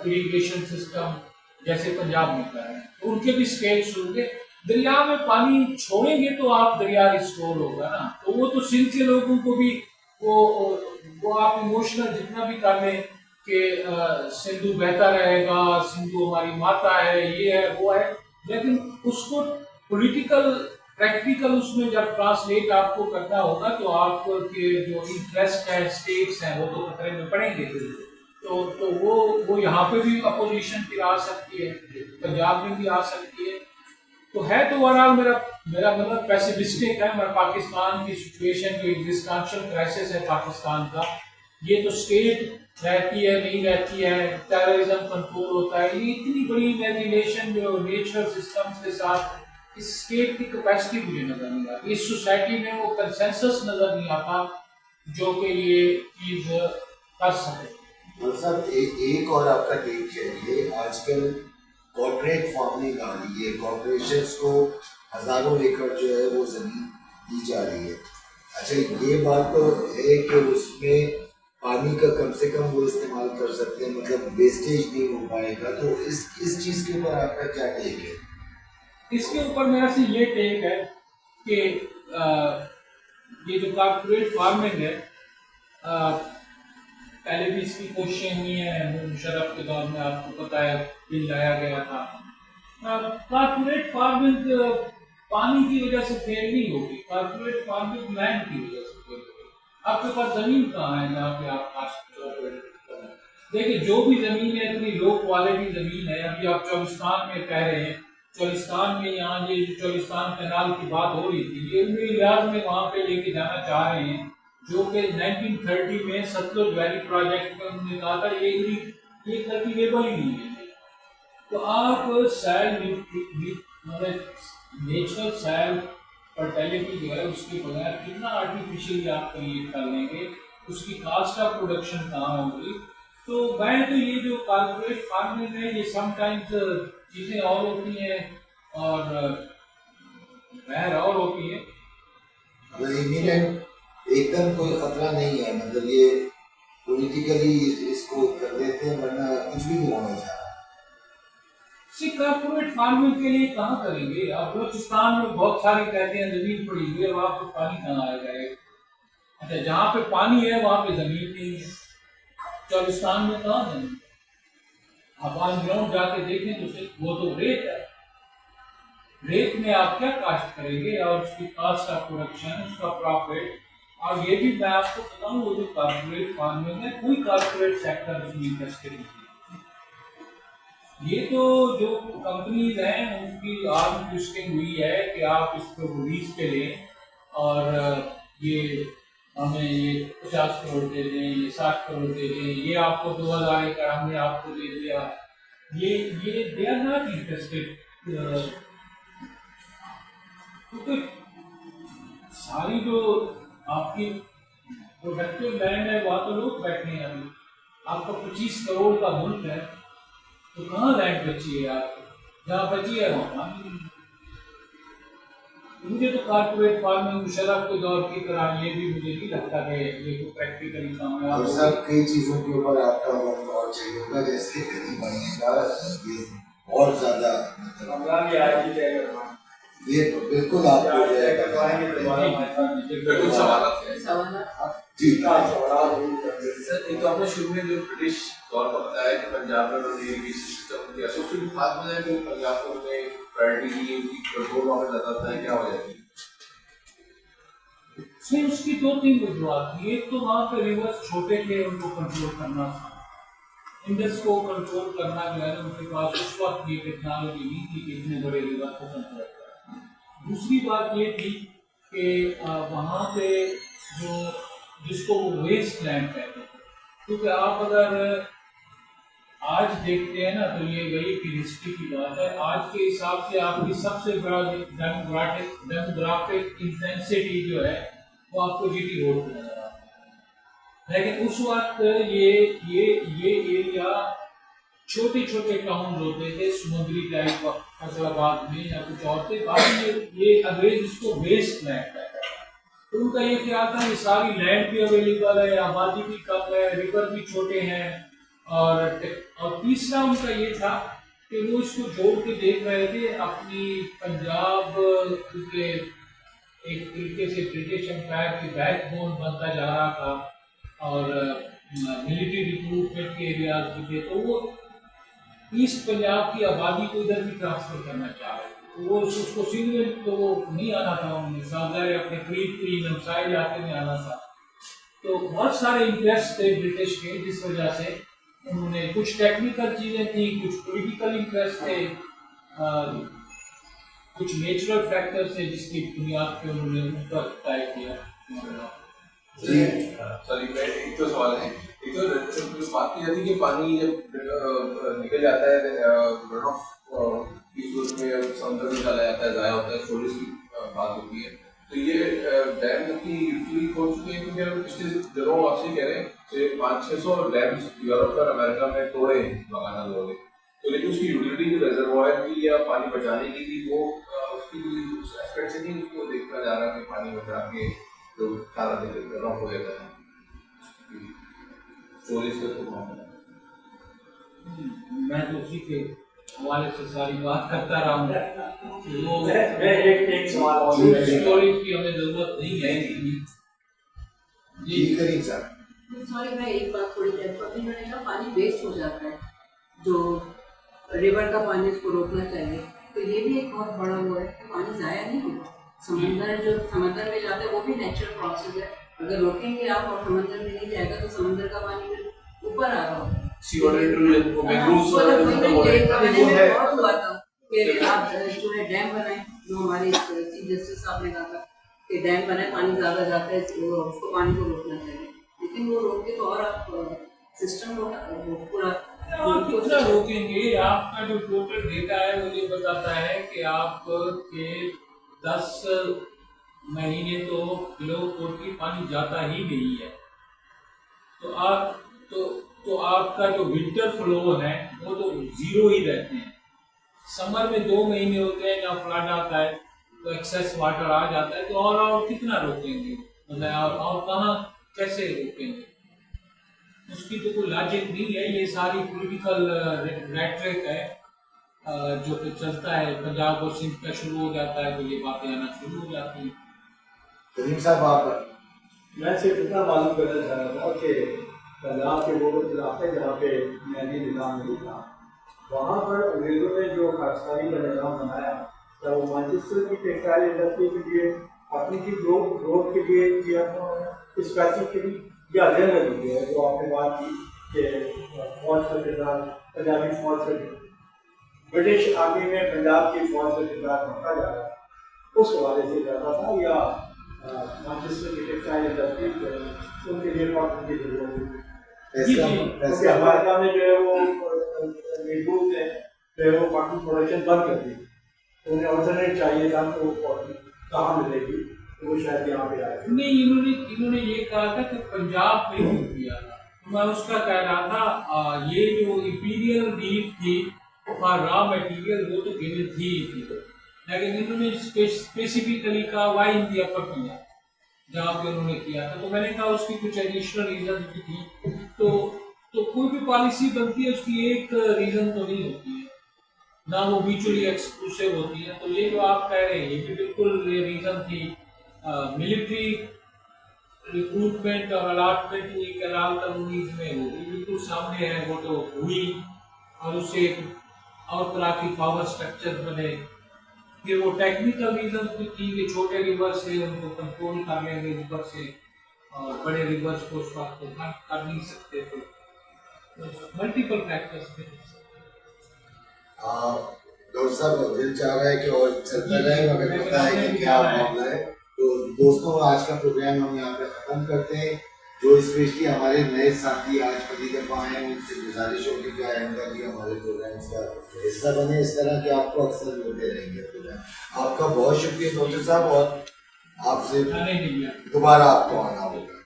इरिगेशन सिस्टम जैसे पंजाब में कर रहे हैं, तो उनके भी स्केल्स होंगे। दरिया में पानी छोड़ेंगे तो आप दरिया रिस्टोर होगा ना, तो वो तो सिंध के लोगों को भी वो आप इमोशनल जितना भी कर लें कि सिंधु बहता रहेगा, सिंधु हमारी माता है, ये है वो है, लेकिन उसको पॉलिटिकल प्रैक्टिकल उसमें जब ट्रांसलेट आपको करना होगा तो आपके जो इंटरेस्ट है स्टेट्स हैं वो तो खतरे में पड़ेंगे। तो वो यहाँ पे भी अपोजिशन फिर आ सकती है, पंजाब में भी आ सकती है। तो है तो ओवरऑल मेरा मतलब पेसिमिस्टिक है। मैं पाकिस्तान की सिचुएशन जो एग्जिस्टेंशियल क्राइसिस है पाकिस्तान का, ये तो स्टेट रहती है नहीं रहती है, टेररिज्म कंट्रोल होता है, ये इतनी बड़ी इमेजिनेशन जो नेचुरल सिस्टम्स के साथ इस स्टेट की कैपेसिटी मुझे नजर नहीं आती, इस सोसाइटी में वो कंसेंसस नजर नहीं आता जो कि ये चीज कर सके। साहब एक और आपका टेक चाहिए, आजकल कॉर्पोरेट फार्मिंग आ रही है, कॉर्पोरेशंस को हजारों एकड़ जो है वो जमीन दी जा रही है। अच्छा ये बात तो है कि उसमें पानी का कम से कम वो इस्तेमाल कर सकते हैं, मतलब वेस्टेज नहीं हो पाएगा, तो इस चीज के ऊपर आपका क्या टेक है? इसके ऊपर मेरा से ये टेक है कि ये जो कॉर्पोरेट फार्मिंग है, पहले भी इसकी कोशिशें हुई हैं, मुशर्रफ के दौर में आपको पता है बिल लाया गया था। कॉर्पोरेट फार्मिंग पानी की वजह से फेल नहीं होगी, कॉर्पोरेट फार्मिंग लैंड की वजह से फेल होगी। आपके पास जमीन कहाँ है जहाँ पे आप देखिए, जो भी जमीन है इतनी लो क्वालिटी जमीन है। अभी आप चौलिस्तान में कह रहे हैं, चौलिस्तान में यहाँ ये चौलिस्तान कैनाल की बात हो रही थी, ये लिहाज में वहाँ पे लेके जाना चाह रहे हैं, जो कि 1930 में सतलुज वैली प्रोजेक्ट में उन्होंने कहा था ये कल्टीवेबल ही नहीं है। तो आप नेचुरल सैल फर्टिलिटी जो है उसके बगैर कितना आर्टिफिशियली आप क्रिएट कर लेंगे, उसकी कास्ट ऑफ प्रोडक्शन कहाँ होगी। तो मैं तो ये जो कॉर्पोरेट फार्मिंग है ये समटाइम्स चीज़ें और होती हैं और बहर और होती है। एकदम कोई खतरा नहीं है, मतलब ये पॉलिटिकली इसको कर देते हैं, वरना कुछ भी नहीं होना चाह रहा। कॉर्पोरेट फार्मिंग के लिए कहाँ करेंगे आप? बलूचिस्तान में बहुत सारे कहते हैं जमीन पड़ी हुई है, वहाँ पे पानी कहाँ आएगा? अच्छा, जहाँ पे पानी है वहाँ पे जमीन नहीं है, चौलिस्तान में कहाँ जमीन? आप ऑन ग्राउंड जाके देखें तो वो तो रेत है। रेत में आप क्या कास्ट करेंगे और उसकी कॉस्ट ऑफ प्रोडक्शन, उसका प्रॉफिट। और ये भी मैं आपको बताऊं, वो जो कॉर्पोरेट फार्मिंग है, कोई कॉर्पोरेट सेक्टर उसमें इंटरेस्टेड नहीं है। ये तो जो कंपनीज हैं उनकी आर्म ट्विस्टिंग हुई है कि आप इसको लीज पे लें और ये हमें ये 50 करोड़ दे दें, ये 60 करोड़ दे दें, ये आपको 2000 एकड़ हमने आपको दे दिया। ये दे आर नॉट इंटरेस्टेड, क्योंकि सारी जो आपकी प्रोडक्टिव लैंड है वहाँ तो लोग बैठे हैं। अभी आपका 25 करोड़ का मुल्क है, तो कहाँ लैंड बची है आपको? जहाँ बची है वहाँ पानी नहीं। मुझे तो कॉर्पोरेट फार्मिंग मुशर्रफ के दौर की तरह ये भी मुझे नहीं लगता कि ये कोई प्रैक्टिकली काम है। और सब कई चीजों के ऊपर आपका वक्त और चाहिए होगा, जैसे कहीं बढ़ने का ये और ज्यादा मतलब ये तो बिल्कुल आपको जो है बिल्कुल सवाल जी सर, एक तो आपने शुरू में जो ब्रिटिश दौर का बताया कि पंजाब में उन्होंने इरिगेशन सिस्टम किया, तो उसकी खास वजह है कि पंजाब को उन्होंने प्रायोरिटी दी, उनकी कंट्रोल वहाँ पे ज़्यादा था, क्या वजह थी? से उसकी 2-3 वजूहत थी। एक तो वहाँ पे रिवर्स छोटे थे, उनको कंट्रोल करना था। इंडस को कंट्रोल करना जो है ना, उनके पास उस वक्त ये टेक्नोलॉजी नहीं थी कि इतने बड़े रिवर को कंट्रोल करें। दूसरी बात ये थी कि वहाँ पे जो जिसको वो वेस्ट लैंड कहते थे, क्योंकि आप अगर आज देखते हैं ना तो ये वही की हिस्ट्री की बात है। आज के हिसाब से आपकी सबसे बड़ा डेमोग्राफिक इंटेंसिटी जो है वो आपको जीटी रोड पे नजर आता है। लेकिन उस वक्त ये एरिया छोटे छोटे टाउन होते थे, समुद्री टाइप फैसलाबाद में या कुछ और थे। बाकी ये अंग्रेज इसको वेस्ट लैंड कहता है। तो उनका ये ख्याल था कि सारी लैंड भी अवेलेबल है, आबादी भी कम है, रिवर भी छोटे हैं। और तीसरा उनका ये था कि वो इसको जोड़ के देख रहे थे अपनी पंजाब के एक तरीके से ब्रिटिश एम्पायर की बैकबोन बनता जा रहा था और मिलिट्री रिक्रूटमेंट के एरियाज भी थे, तो वो ईस्ट पंजाब की आबादी को इधर भी ट्रांसफर करना चाह रहे थे। तो वो उसको सीधे तो वो नहीं आना था, उन्हें साझा अपने करीब नमसाई इलाके में आना था। तो बहुत सारे इंटरेस्ट थे ब्रिटिश के, जिस वजह से उन्होंने कुछ टेक्निकल चीजें थी, कुछ पॉलिटिकल इंटरेस्ट थे, कुछ नेचुरल फैक्टर्स थे जिसकी बुनियाद पे उन्होंने उनका तय किया। जी सॉरी, मैं एक तो सवाल है, एक तो जो बात की जाती है कि पानी जब निकल जाता है रन ऑफ की सूरत में समुद्र में चला जाता है, ज़ाया होता है, स्टोरेज की बात होती है, तो ये डैम अपनी यूटिलिटी हो चुके हैं? क्योंकि हम पिछले दिनों आपसे कह रहे हैं कि 500-600 डैम्स यूरोप और अमेरिका में तोड़े हैं लगाना लोगों ने, तो लेकिन उसकी यूटिलिटी जो रिजर्वायर की या पानी बचाने की थी वो उसकी उस एस्पेक्ट से नहीं उसको देखा जा रहा कि पानी बचा के जो सारा रन ऑफ हो जाता है स्टोरेज का तो मामला। मैं तो उसी के हवाले से सारी बात करता रहा हूँ। वो एक सवाल और है। स्टोरेज की हमें जरूरत नहीं है। जी करीम सर, सॉरी, मैं एक बात थोड़ी देर पर भी मैंने कहा पानी वेस्ट हो जाता है, जो रिवर का पानी इसको रोकना चाहिए, तो ये भी एक बहुत बड़ा वो है कि पानी ज़ाया नहीं होगा। समंदर में जाता है वो भी नेचुरल प्रोसेस है, अगर रोकेंगे आप और समंदर में नहीं जाएगा तो समंदर का पानी फिर ऊपर आ रहा होगा। आप जो है डैम बनाए, जो हमारे चीफ जस्टिस साहब ने कहा था कि डैम बनाए, पानी ज़्यादा जाता है उसको पानी को रोकना चाहिए, लेकिन वो रोक के तो और आप सिस्टम को पूरा कितना रोकेंगे? आपका जो टोटल डेटा है वो ये बताता है कि आपके 10 महीने तो किलो कोटी पानी जाता ही नहीं है। तो आपका जो विंटर फ्लो है वो तो जीरो ही रहते हैं। समर में 2 महीने होते हैं जहाँ फ्लड आता है तो एक्सेस वाटर आ जाता है, तो और कितना रोकेंगे? मतलब और कहाँ कैसे रोकेंगे? उसकी तो कोई लॉजिक नहीं है। ये सारी पॉलिटिकल रेटरिक है जो कि चलता है। पंजाब और सिंध का शुरू हो जाता है तो ये बातें आना शुरू हो जाती हैं। करीम साहब आप मैं सिर्फ इतना मालूम करना चाह रहा था कि पंजाब के वो इलाके जहाँ पे नदी निज़ाम नहीं था, वहाँ पर अंग्रेज़ों ने जो खाकसारी का निज़ाम बनाया तो मैनचेस्टर की टेक्सटाइल इंडस्ट्री के लिए अपनी की ग्रोथ के लिए किया स्पेसिफिकली या जनरली है जो आपने बात की कि फौज का किरदार पंजाबी फौज का ब्रिटिश आर्मी में पंजाब की फौज का किरदार बढ़ता जा रहा है उस हवाले से ज़्यादा था या मैनचेस्टर की टेक्सटाइल इंडस्ट्री उनके लिए कॉटन की जरूरत है क्योंकि अमेरिका में जो है वो मजबूत है फिर वो कॉटन प्रोडक्शन बंद कर दी उन्हें ऑल्टरनेट चाहिए था तो कॉटन कहाँ मिलेगी तो वो शायद यहाँ पे आए नहीं, इन्होंने ये कहा था कि पंजाब में क्यों किया था, तो मैं उसका कह रहा था ये जो इंपीरियल नीड थी फॉर रॉ मटेरियल वो तो गिवन थी, लेकिन इन्होंने स्पेसिफिकली कहा वाई इन दी अपर पंजाब जहाँ पे उन्होंने किया था, तो मैंने कहा उसकी कुछ एडिशनल रीजन भी थी। तो कोई भी पॉलिसी बनती है उसकी एक रीजन तो नहीं होती है ना, वो म्यूचुअली एक्सक्लूसिव होती है। तो ये जो आप कह रहे हैं ये भी बिल्कुल रीजन थी। मिलिट्री रिक्रूटमेंट और अलॉटमेंट हुई कलाल कॉलोनीज में, वो भी बिल्कुल सामने है, वो तो हुई और उससे और तरह की पावर स्ट्रक्चर बने। फिर वो टेक्निकल रीजन भी थी कि छोटे रिवर से उनको कंट्रोल कर लेंगे रिवर से और बड़े रिवर्स को उस वक्त कर नहीं सकते थे, मल्टीपल फैक्टर्स थे। डॉक्टर साहब दिल चाह रहा है कि और चलता रहे मगर पता है कि क्या मामला है। तो दोस्तों आज का प्रोग्राम हम यहाँ पे खत्म करते हैं। जो स्पेशली हमारे नए साथी आज पहली दफा आए हैं उनसे गुजारिश होगी कि आइंदा भी हमारे प्रोग्राम्स का हिस्सा बने, इस तरह के आपको अक्सर मिलते रहेंगे प्रोग्राम। आपका बहुत शुक्रिया डॉक्टर साहब और आपसे दोबारा आपको आना होगा।